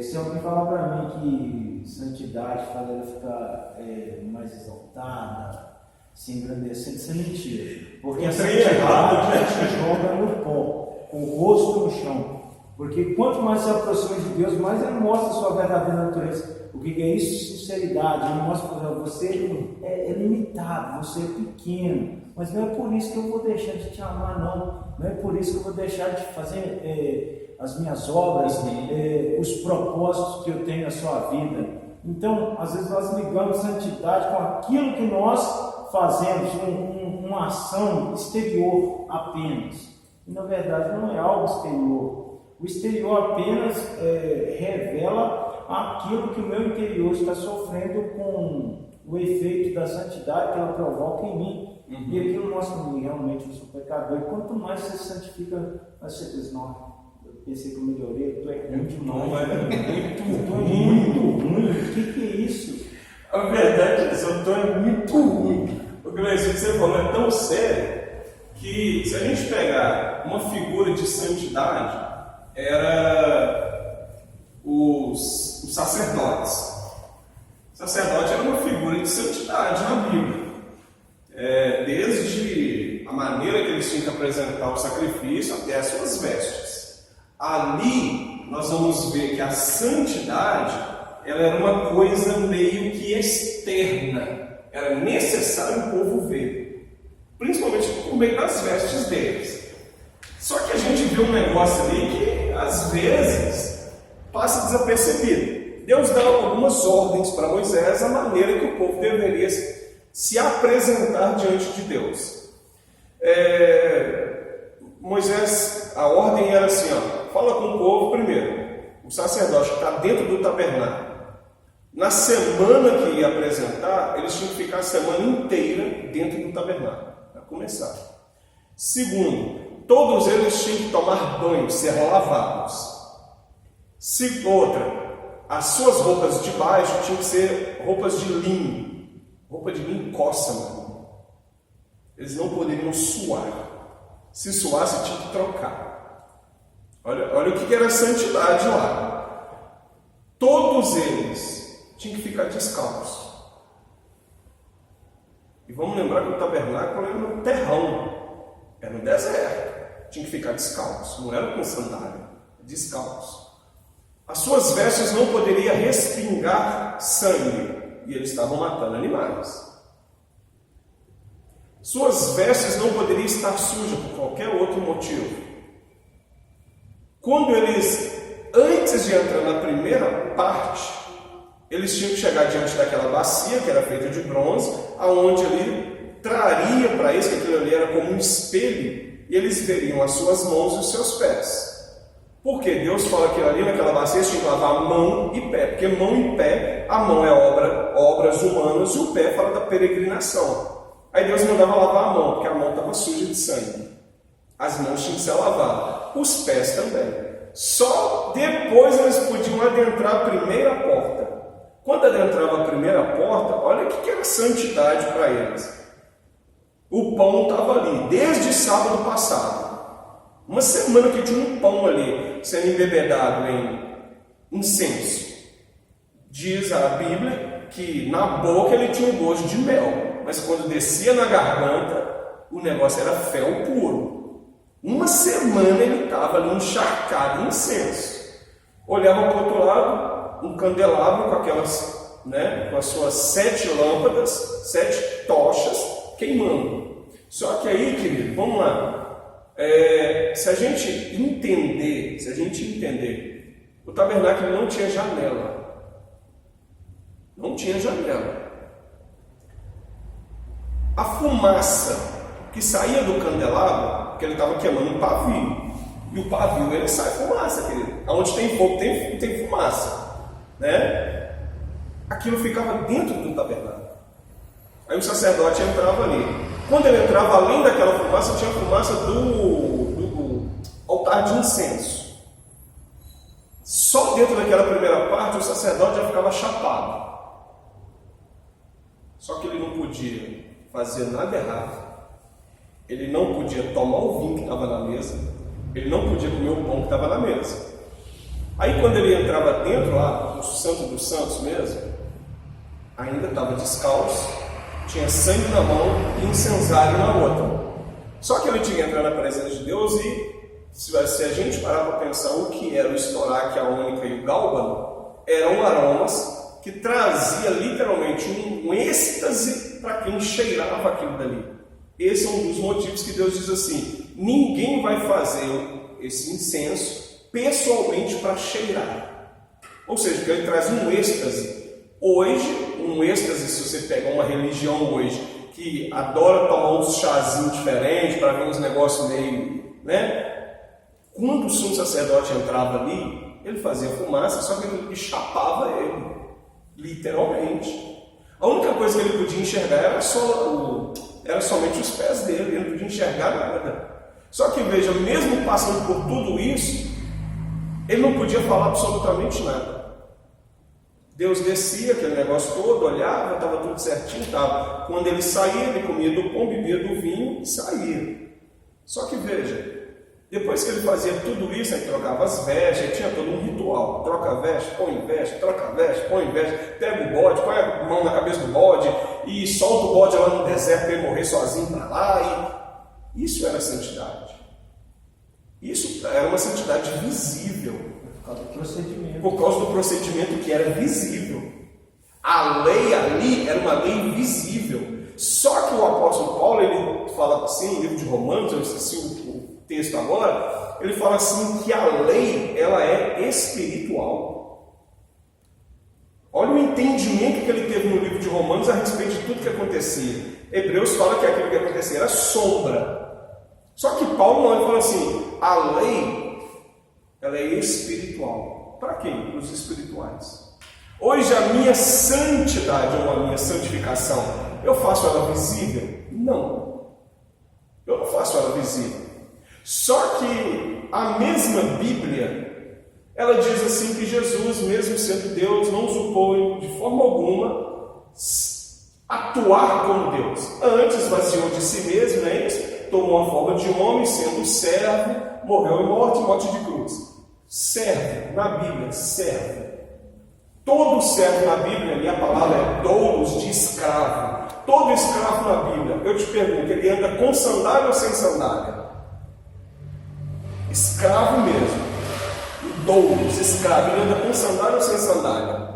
Se alguém falar para mim que santidade faz ela ficar mais exaltada, se engrandecer, isso é mentira. Porque a santidade te joga no pó, com o rosto no chão. Porque quanto mais se aproxima de Deus, mais ele mostra a sua verdadeira natureza. O que é isso? Sinceridade. Ele mostra para você é limitado, você é pequeno. Mas não é por isso que eu vou deixar de te amar, não. Não é por isso que eu vou deixar de fazer as minhas obras, os propósitos que eu tenho na sua vida. Então, às vezes nós ligamos santidade com aquilo que nós fazemos, uma ação exterior apenas. E na verdade não é algo exterior. O exterior apenas revela aquilo que o meu interior está sofrendo com o efeito da santidade que ela provoca em mim. E aquilo mostra em mim, realmente eu sou pecador. E quanto mais você se santifica, você diz, não, eu pensei que eu melhorei, eu estou ruim demais. Muito ruim. O que é isso? A verdade é que eu estou muito ruim. O que você falou é tão sério que se a gente pegar uma figura de santidade, era os sacerdotes. O sacerdote era uma figura de santidade na Bíblia. Desde a maneira que eles tinham que apresentar o sacrifício até as suas vestes. Ali nós vamos ver que a santidade ela era uma coisa meio que externa. Era necessário o povo ver, principalmente por meio das vestes deles. Só que a gente vê um negócio ali que às vezes passa desapercebido. Deus dá algumas ordens para Moisés, a maneira que o povo deveria se apresentar diante de Deus. Moisés, a ordem era assim, fala com o povo primeiro, o sacerdote que está dentro do tabernáculo. Na semana que ia apresentar, eles tinham que ficar a semana inteira dentro do tabernáculo, para começar. Segundo, todos eles tinham que tomar banho, ser lavados. Outra, as suas roupas de baixo tinham que ser roupas de linho. Roupa de linho coça, mano. Eles não poderiam suar. Se suasse, tinha que trocar. Olha o que era a santidade lá. Todos eles tinham que ficar descalços. E vamos lembrar que o tabernáculo era no terrão, era no deserto. Tinha que ficar descalço, não era com sandália, descalço. As suas vestes não poderiam respingar sangue, e eles estavam matando animais. Suas vestes não poderiam estar sujas por qualquer outro motivo. Quando eles, antes de entrar na primeira parte, eles tinham que chegar diante daquela bacia, que era feita de bronze, aonde ele traria para eles, que aquilo ali era como um espelho, e eles veriam as suas mãos e os seus pés. Porque Deus fala que ali naquela bacia eles tinham que lavar mão e pé, porque mão e pé, a mão é obras humanas e o pé fala da peregrinação. Aí Deus mandava lavar a mão, porque a mão estava suja de sangue. As mãos tinham que ser lavadas, os pés também. Só depois eles podiam adentrar a primeira porta. Quando adentrava a primeira porta, olha o que era santidade para eles. O pão estava ali, desde sábado passado. Uma semana que tinha um pão ali, sendo embebedado em incenso. Diz a Bíblia que na boca ele tinha um gosto de mel, mas quando descia na garganta, o negócio era fel puro. Uma semana ele estava ali encharcado em incenso. Olhava para o outro lado, um candelabro com aquelas, com as suas 7 lâmpadas, 7 tochas queimando. Só que aí, querido, vamos lá. Se a gente entender, o tabernáculo não tinha janela. Não tinha janela. A fumaça que saía do candelabro, porque ele estava queimando um pavio. E o pavio, ele sai fumaça, querido. Onde tem fogo, tem fumaça. Aquilo ficava dentro do tabernáculo. Aí o sacerdote entrava ali. Quando ele entrava, além daquela fumaça, tinha a fumaça do altar de incenso. Só dentro daquela primeira parte, o sacerdote já ficava chapado. Só que ele não podia fazer nada errado. Ele não podia tomar o vinho que estava na mesa. Ele não podia comer o pão que estava na mesa. Aí quando ele entrava dentro lá, no Santo dos Santos mesmo, ainda estava descalço, tinha sangue na mão e incensário na outra. Só que ele tinha que entrar na presença de Deus e, se a gente parar para pensar o que era o estoraque, a ônica e o gálbano, eram aromas que trazia literalmente um êxtase para quem cheirava aquilo dali. Esse é um dos motivos que Deus diz assim: ninguém vai fazer esse incenso pessoalmente para cheirar. Ou seja, que ele traz um êxtase. Hoje, um êxtase, se você pega uma religião hoje que adora tomar uns chazinhos diferentes para ver uns negócios meio, Quando o sumo sacerdote entrava ali, ele fazia fumaça, só que ele chapava ele, literalmente. A única coisa que ele podia enxergar era somente os pés dele, ele não podia enxergar nada. Só que veja, mesmo passando por tudo isso, ele não podia falar absolutamente nada. Deus descia, aquele negócio todo, olhava, estava tudo certinho, estava. Quando ele saía, ele comia do pão, bebia do vinho e saía. Só que veja, depois que ele fazia tudo isso, ele trocava as vestes, ele tinha todo um ritual. Troca a veste, põe veste, troca a veste, põe veste, pega o bode, põe a mão na cabeça do bode e solta o bode lá no deserto para ele morrer sozinho para lá. E isso era santidade. Isso era uma santidade visível. Por causa do procedimento que era visível. A lei ali era uma lei visível. Só que o apóstolo Paulo, ele fala assim, no livro de Romanos, eu esqueci o texto agora, ele fala assim que a lei, ela é espiritual. Olha o entendimento que ele teve no livro de Romanos a respeito de tudo que acontecia. Hebreus fala que aquilo que acontecia era sombra. Só que Paulo não, ele fala assim, a lei, ela é espiritual. Para quem? Para os espirituais. Hoje a minha santidade ou a minha santificação, eu faço ela visível? Não. Eu não faço ela visível. Só que a mesma Bíblia, ela diz assim que Jesus, mesmo sendo Deus, não supõe de forma alguma atuar como Deus. Antes esvaziou de si mesmo, né? Tomou a forma de homem, sendo servo, morreu em morte de cruz. Servo, na Bíblia, servo. Todo servo na Bíblia, e a palavra é doulos, de escravo. Todo escravo na Bíblia, eu te pergunto, ele anda com sandália ou sem sandália? Escravo mesmo. Doulos, escravo, ele anda com sandália ou sem sandália?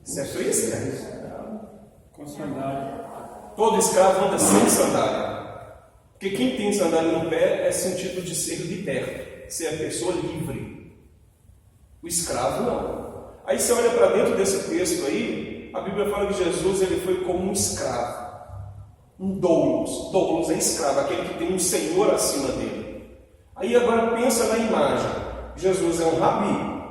Isso é fresco, né? Com sandália. Todo escravo anda sem sandália. Porque quem tem sandália no pé é sentido de ser liberto, ser a pessoa livre. O escravo não. Aí você olha para dentro desse texto aí, a Bíblia fala que Jesus ele foi como um escravo. Um doulos. Doulos é escravo, aquele que tem um senhor acima dele. Aí agora pensa na imagem. Jesus é um rabi,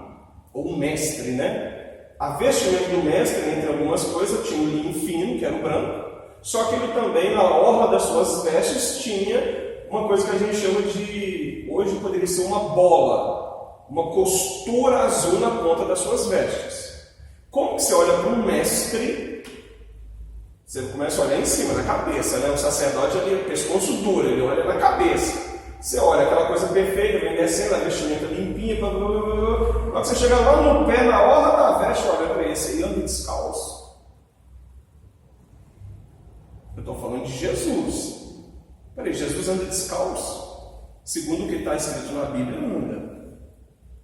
ou um mestre, né? A vestimenta do mestre, entre algumas coisas, tinha um linho fino, que era o branco. Só que ele também, na orla das suas vestes, tinha uma coisa que a gente chama de, hoje poderia ser uma bola, uma costura azul na ponta das suas vestes. Como que você olha para um mestre, você começa a olhar em cima, na cabeça, né? O sacerdote, ele, pescoço duro, ele olha na cabeça. Você olha aquela coisa perfeita, vem descendo, a vestimenta limpinha, blá, blá, blá, blá. Quando você chega lá no pé, na orla da veste, olha para esse e anda descalço. Eu estou falando de Jesus. Peraí, Jesus anda descalço? Segundo o que está escrito na Bíblia, não anda.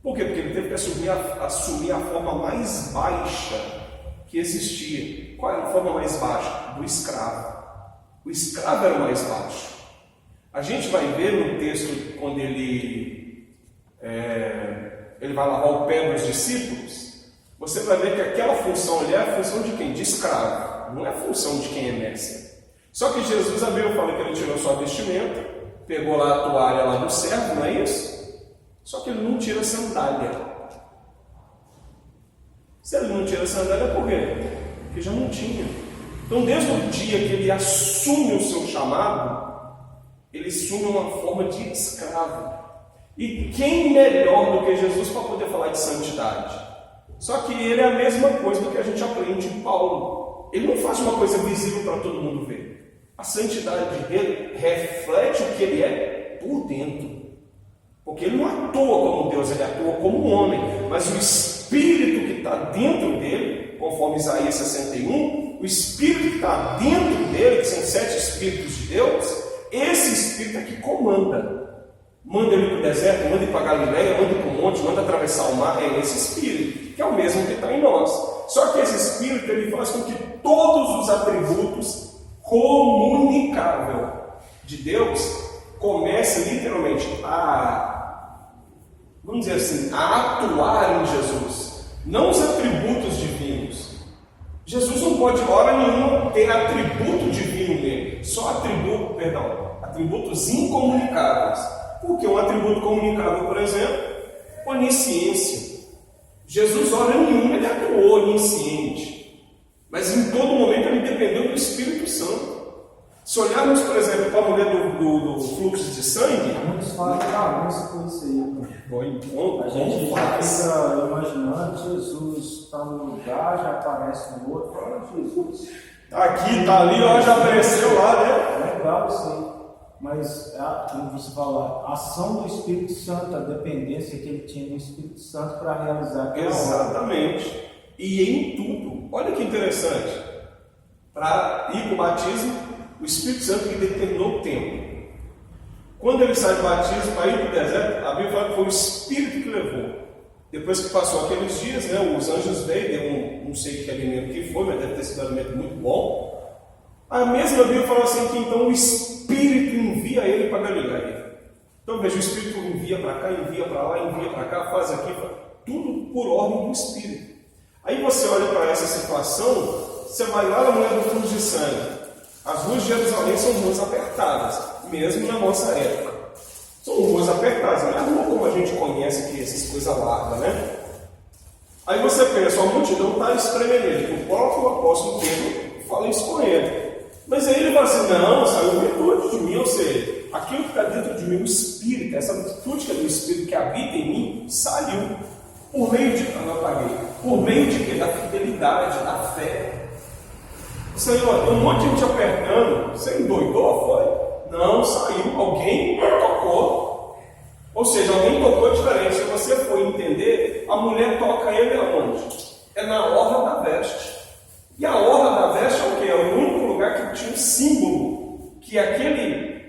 Por quê? Porque ele teve que assumir a forma mais baixa que existia. Qual era a forma mais baixa? Do escravo. O escravo era o mais baixo. A gente vai ver no texto, quando ele vai lavar o pé dos discípulos, você vai ver que aquela função ali é a função de quem? De escravo. Não é a função de quem é mestre. Só que Jesus, a Bíblia fala que ele tirou sua vestimenta, pegou lá a toalha lá do servo, não é isso? Só que ele não tira a sandália. Se ele não tira a sandália, por quê? Porque já não tinha. Então, desde o dia que ele assume o seu chamado, ele assume uma forma de escravo. E quem melhor do que Jesus para poder falar de santidade? Só que ele é a mesma coisa do que a gente aprende em Paulo. Ele não faz uma coisa visível para todo mundo ver. A santidade dele reflete o que ele é por dentro. Porque ele não atua como Deus, ele atua como um homem. Mas o Espírito que está dentro dele, conforme Isaías 61, o Espírito que está dentro dele, que são 7 Espíritos de Deus, esse Espírito é que comanda. Manda ele para o deserto, manda ele para a Galileia, manda para o monte, manda atravessar o mar. É esse Espírito, que é o mesmo que está em nós. Só que esse Espírito ele faz com que todos os atributos comunicável de Deus comece literalmente a, vamos dizer assim, a atuar em Jesus. Não os atributos divinos. Jesus não pode, hora nenhuma, ter atributo divino nele. Só atributos incomunicáveis. Porque um atributo comunicável, por exemplo, onisciência. Jesus, hora nenhuma, ele atuou onisciente. Mas em todo momento ele dependeu do Espírito Santo. Se olharmos, por exemplo, para a mulher do fluxo de sangue, muitos falam que isso com isso aí. A gente fica imaginando Jesus está num lugar, já aparece no outro, fala Jesus. Está aqui, está ali, ó, já apareceu lá, né? Legal isso aí. Mas, como você fala, a ação do Espírito Santo, a dependência que ele tinha do Espírito Santo para realizar aquela obra. Exatamente. E em tudo. Olha que interessante. Para ir para o batismo, o Espírito Santo que determinou o tempo. Quando ele sai do batismo para ir para o deserto, a Bíblia fala que foi o Espírito que levou. Depois que passou aqueles dias, né, os anjos veio, deu não sei que alimento que foi, mas deve ter sido um alimento muito bom. A mesma Bíblia fala assim que então o Espírito envia ele para Galileia. Então veja, o Espírito envia para cá, envia para lá, envia para cá, faz aqui, tudo por ordem do Espírito. Aí você olha para essa situação, você vai lá na mulher do fluxo de sangue. As ruas de Jerusalém são ruas apertadas, mesmo na nossa época. São ruas apertadas, não é a rua como a gente conhece, que essas coisas largas, né? Aí você pensa, a multidão está espremendo ele. O próprio apóstolo Pedro fala isso com ele. Mas aí ele fala assim, não, saiu virtude de mim, ou seja, aquilo que está dentro de mim, o Espírito, essa virtude que é do Espírito que habita em mim, saiu. Por meio de, eu não apaguei, por meio de quê? Da fidelidade, da fé. Senhor, um monte de gente apertando, você endoidou, foi? Não, saiu, alguém tocou. Ou seja, alguém tocou diferente. Se você for entender, a mulher toca ele aonde? É na orla da veste. E a orla da veste é o quê? É o único lugar que tinha um símbolo, que aquele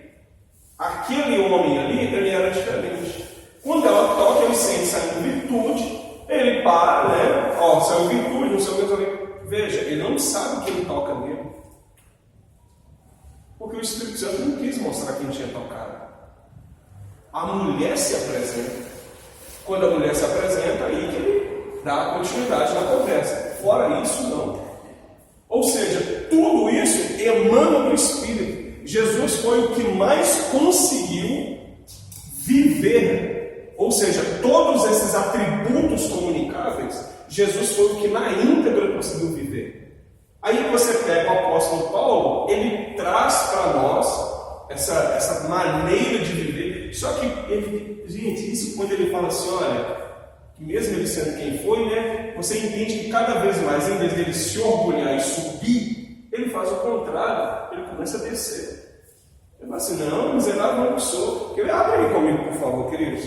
homem ali, ele era diferente. Quando ela toca, ele sente saindo virtude, ele para, né? Ó, saiu virtude, não sei o que. Veja, ele não sabe que ele toca nele. Porque o Espírito Santo não quis mostrar quem tinha tocado. A mulher se apresenta. Quando a mulher se apresenta, aí que ele dá continuidade na conversa. Fora isso, não. Ou seja, tudo isso emana do Espírito. Jesus foi o que mais conseguiu viver. Ou seja, todos esses atributos comunicáveis, Jesus foi o que na íntegra conseguiu viver. Aí você pega o apóstolo Paulo, ele traz para nós essa maneira de viver. Só que ele, gente, isso quando ele fala assim, olha, mesmo ele sendo quem foi, né, você entende que cada vez mais, em vez dele se orgulhar e subir, ele faz o contrário, ele começa a descer. Ele fala assim, não, miserável não sou. Abre aí comigo, por favor, queridos.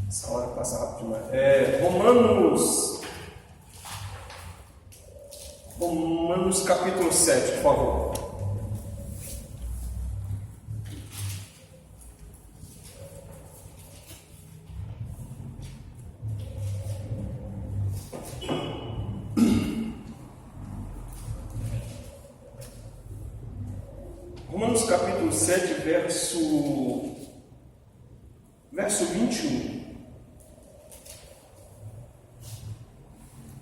Essa hora passa rápido demais. Romanos capítulo 7, por favor. Romanos capítulo 7, verso 21.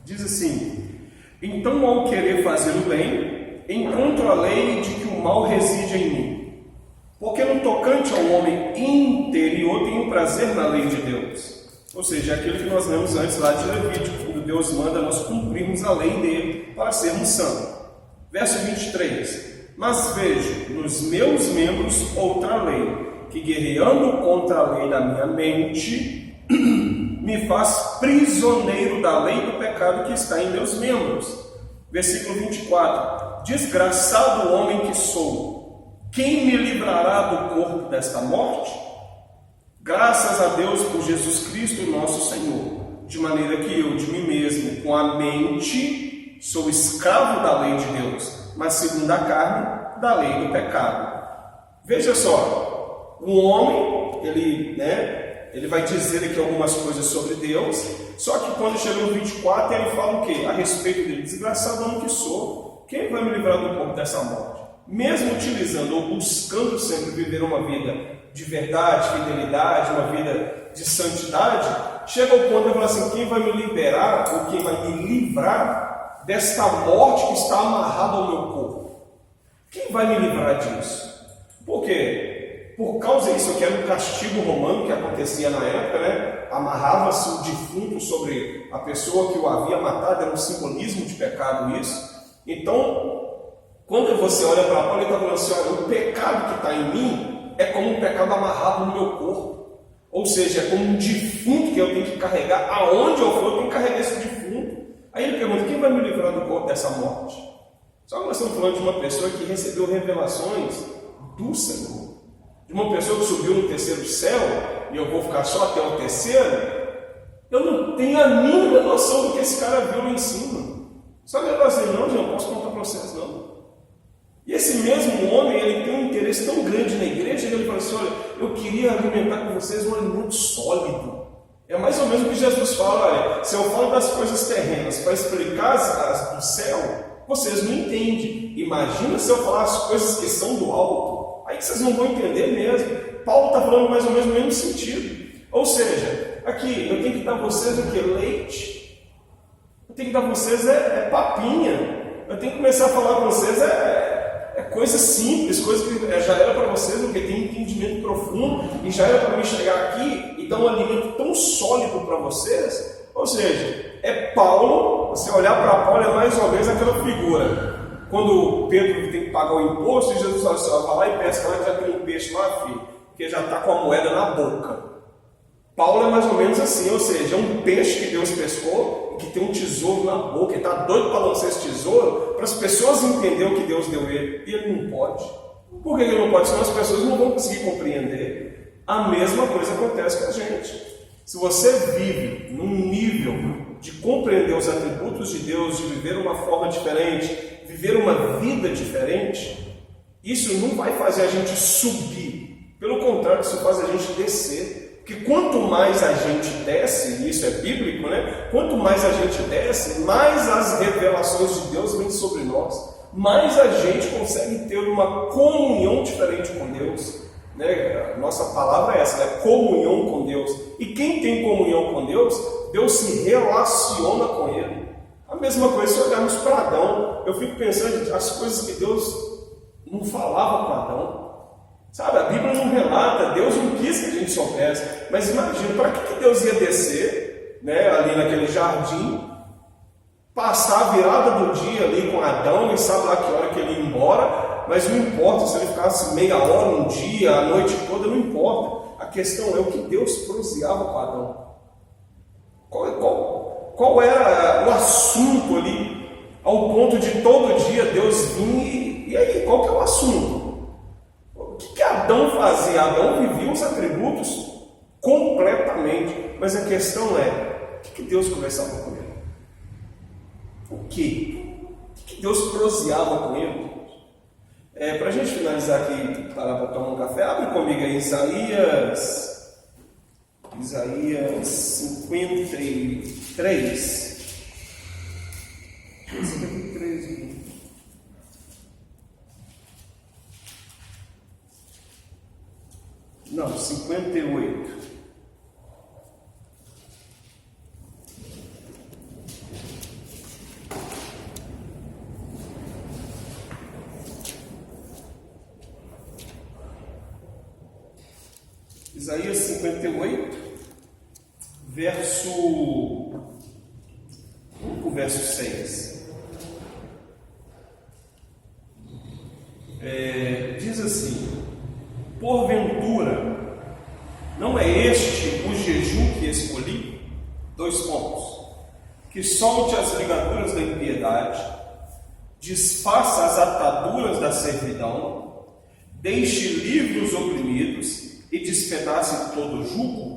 Diz assim: então, ao querer fazer o bem, encontro a lei de que o mal reside em mim. Porque no tocante ao homem interior tenho prazer na lei de Deus. Ou seja, é aquilo que nós lemos antes lá de Levítico, quando Deus manda nós cumprirmos a lei dele para sermos santos. Verso 23. Mas vejo nos meus membros outra lei, que guerreando contra a lei da minha mente, me faz prisioneiro da lei do pecado que está em meus membros. Versículo 24. Desgraçado homem que sou, quem me livrará do corpo desta morte? Graças a Deus por Jesus Cristo nosso Senhor, de maneira que eu de mim mesmo, com a mente, sou escravo da lei de Deus, mas segundo a carne, da lei do pecado. Veja só, o homem, ele vai dizer aqui algumas coisas sobre Deus, só que quando chega no 24, ele fala o quê? A respeito dele: desgraçado homem que sou, quem vai me livrar do corpo dessa morte? Mesmo utilizando ou buscando sempre viver uma vida de verdade, fidelidade, uma vida de santidade, chega ao ponto de falar assim: quem vai me liberar, ou quem vai me livrar desta morte que está amarrada ao meu corpo? Quem vai me livrar disso? Por quê? Por causa disso, que era um castigo romano que acontecia na época, né? Amarrava-se o defunto sobre a pessoa que o havia matado, era um simbolismo de pecado isso. Então, quando você olha para Paulo, ele está falando assim: olha, o pecado que está em mim é como um pecado amarrado no meu corpo. Ou seja, é como um defunto que eu tenho que carregar. Aonde eu for, eu tenho que carregar esse defunto. Aí ele pergunta: quem vai me livrar do corpo dessa morte? Só que nós estamos falando de uma pessoa que recebeu revelações do Senhor. De uma pessoa que subiu no terceiro céu, e eu vou ficar só até o terceiro. Eu não tenho a mínima noção do que esse cara viu lá em cima. Só que ele fala assim: não, eu não posso contar para vocês, não. E esse mesmo homem, ele tem um interesse tão grande na igreja, que ele fala assim: olha, eu queria alimentar com vocês um alimento sólido. É mais ou menos o que Jesus fala: olha, se eu falo das coisas terrenas para explicar as do céu, vocês não entendem. Imagina se eu falar as coisas que são do alto, aí vocês não vão entender mesmo. Paulo está falando mais ou menos no mesmo sentido. Ou seja, aqui, eu tenho que dar a vocês o que? Leite. Eu tenho que dar a vocês papinha. Eu tenho que começar a falar para vocês coisa simples, coisa que já era para vocês, porque tem entendimento profundo, e já era para mim chegar aqui e dar um alimento tão sólido para vocês. Ou seja, Paulo, você olhar para Paulo é mais ou menos aquela figura. Quando Pedro tem que pagar o imposto, e Jesus fala assim, vai lá e pesca lá, já tem um peixe lá, filho, que já está com a moeda na boca. Paulo é mais ou menos assim, ou seja, é um peixe que Deus pescou, que tem um tesouro na boca, ele está doido para lançar esse tesouro, para as pessoas entenderem o que Deus deu ele, e ele não pode. Por que ele não pode? Senão as pessoas não vão conseguir compreender. A mesma coisa acontece com a gente. Se você vive num nível de compreender os atributos de Deus, de viver uma forma diferente, viver uma vida diferente, isso não vai fazer a gente subir. Pelo contrário, isso faz a gente descer. Porque quanto mais a gente desce, e isso é bíblico, né? Quanto mais a gente desce, mais as revelações de Deus vêm sobre nós. Mais a gente consegue ter uma comunhão diferente com Deus. Né? A nossa palavra é essa, né? Comunhão com Deus. E quem tem comunhão com Deus, Deus se relaciona com Ele. A mesma coisa se olharmos para Adão. Eu fico pensando as coisas que Deus não falava com Adão. Sabe, a Bíblia não relata, Deus não quis que a gente soubesse. Mas imagina, para que Deus ia descer, né, ali naquele jardim, passar a virada do dia ali com Adão, e sabe lá que hora que ele ia embora, mas não importa se ele ficasse meia hora, um dia, a noite toda, não importa. A questão é o que Deus proseava com Adão. Qual era o assunto ali, ao ponto de todo dia Deus vir e aí, qual que é o assunto? O que Adão fazia? Adão vivia os atributos completamente, mas a questão é, o que Deus conversava com ele? O que Deus proseava com ele? Para a gente finalizar aqui, parar para tomar um café, abre comigo aí Isaías 53. 53. Não, 58. Isaías 58, verso 6. Diz assim: porventura, não é este o jejum que escolhi? 2 pontos. Que solte as ligaduras da impiedade, desfaça as ataduras da servidão, deixe livres os oprimidos e despedace todo o jugo?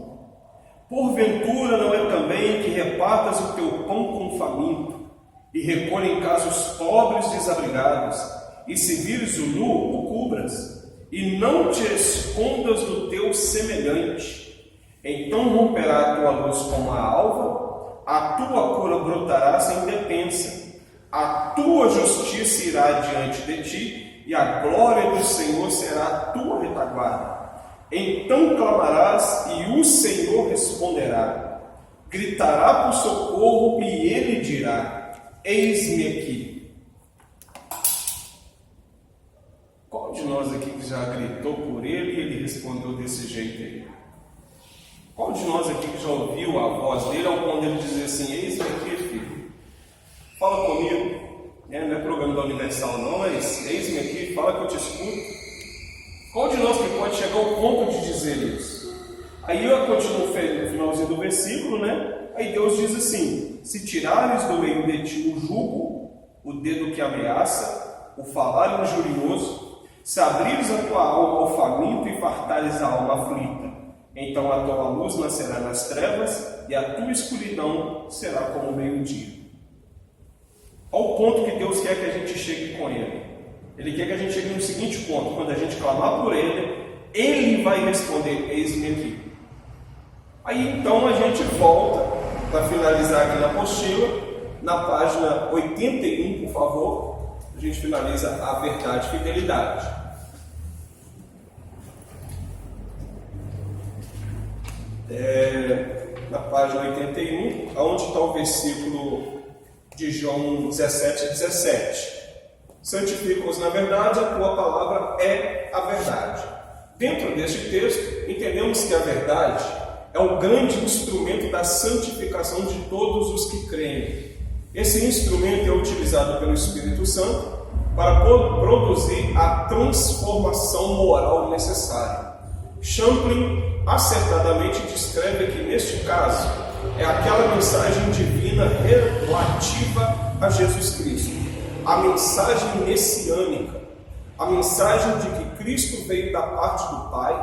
Porventura não é também que repartas o teu pão com o faminto, e recolha em casa os pobres desabrigados, e se vires o nu, o cubras, e não te escondas do teu semelhante? Então romperá a tua luz como a alva, a tua cura brotará sem detença, a tua justiça irá diante de ti, e a glória do Senhor será a tua retaguarda. Então clamarás e o Senhor responderá, gritará por socorro e ele dirá: eis-me aqui. Qual de nós aqui que já gritou por ele e ele respondeu desse jeito aí? Qual de nós aqui que já ouviu a voz dele ao ponto dele dizer assim: eis-me aqui, filho, fala comigo? Não é programa da Universal não, mas eis-me aqui, fala que eu te escuto. Qual de nós que pode chegar ao ponto de dizer isso? Aí eu continuo no finalzinho do versículo, né? Aí Deus diz assim: se tirares do meio de ti o jugo, o dedo que ameaça, o falar injurioso, se abrires a tua alma ao faminto e fartares a alma aflita, então a tua luz nascerá nas trevas e a tua escuridão será como o meio-dia. Ao ponto que Deus quer que a gente chegue com Ele. Ele quer que a gente chegue no seguinte ponto: quando a gente clamar por Ele, Ele vai responder: eis-me aqui. Aí então a gente volta para finalizar aqui na apostila, na página 81, por favor. A gente finaliza a verdade e fidelidade. Na página 81, onde está o versículo de João 17:17. Santifica-os na verdade, a tua palavra é a verdade. Dentro deste texto, entendemos que a verdade é o grande instrumento da santificação de todos os que creem. Esse instrumento é utilizado pelo Espírito Santo para produzir a transformação moral necessária. Champlin acertadamente descreve que, neste caso, é aquela mensagem divina relativa a Jesus Cristo, a mensagem messiânica, a mensagem de que Cristo veio da parte do Pai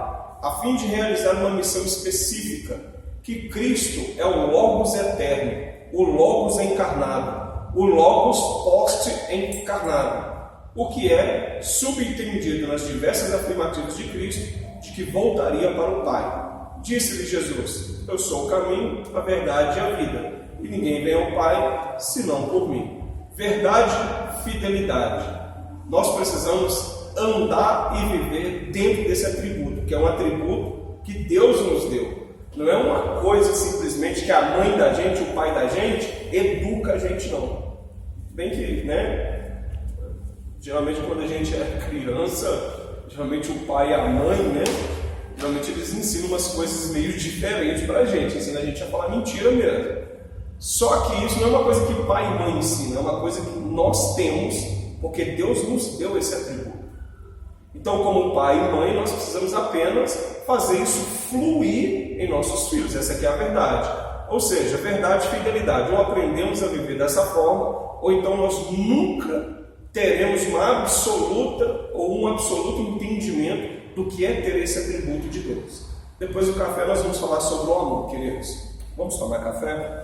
a fim de realizar uma missão específica, que Cristo é o Logos eterno, o Logos encarnado, o Logos post-encarnado, o que é subentendido nas diversas afirmativas de Cristo de que voltaria para o Pai. Disse-lhe Jesus: eu sou o caminho, a verdade e a vida, e ninguém vem ao Pai senão por mim. Verdade, fidelidade. Nós precisamos andar e viver dentro desse atributo, que é um atributo que Deus nos deu. Não é uma coisa simplesmente que a mãe da gente, o pai da gente, educa a gente, não. Bem que, né? Geralmente quando a gente é criança, geralmente o pai e a mãe, né? Geralmente eles ensinam umas coisas meio diferentes para a gente. Ensinam a gente a falar mentira mesmo. Só que isso não é uma coisa que pai e mãe ensinam, é uma coisa que nós temos, porque Deus nos deu esse atributo. Então, como pai e mãe, nós precisamos apenas fazer isso fluir em nossos filhos. Essa aqui é a verdade. Ou seja, verdade e fidelidade. Ou aprendemos a viver dessa forma, ou então nós nunca teremos uma absoluta ou um absoluto entendimento do que é ter esse atributo de Deus. Depois do café nós vamos falar sobre o amor, queridos. Vamos tomar café?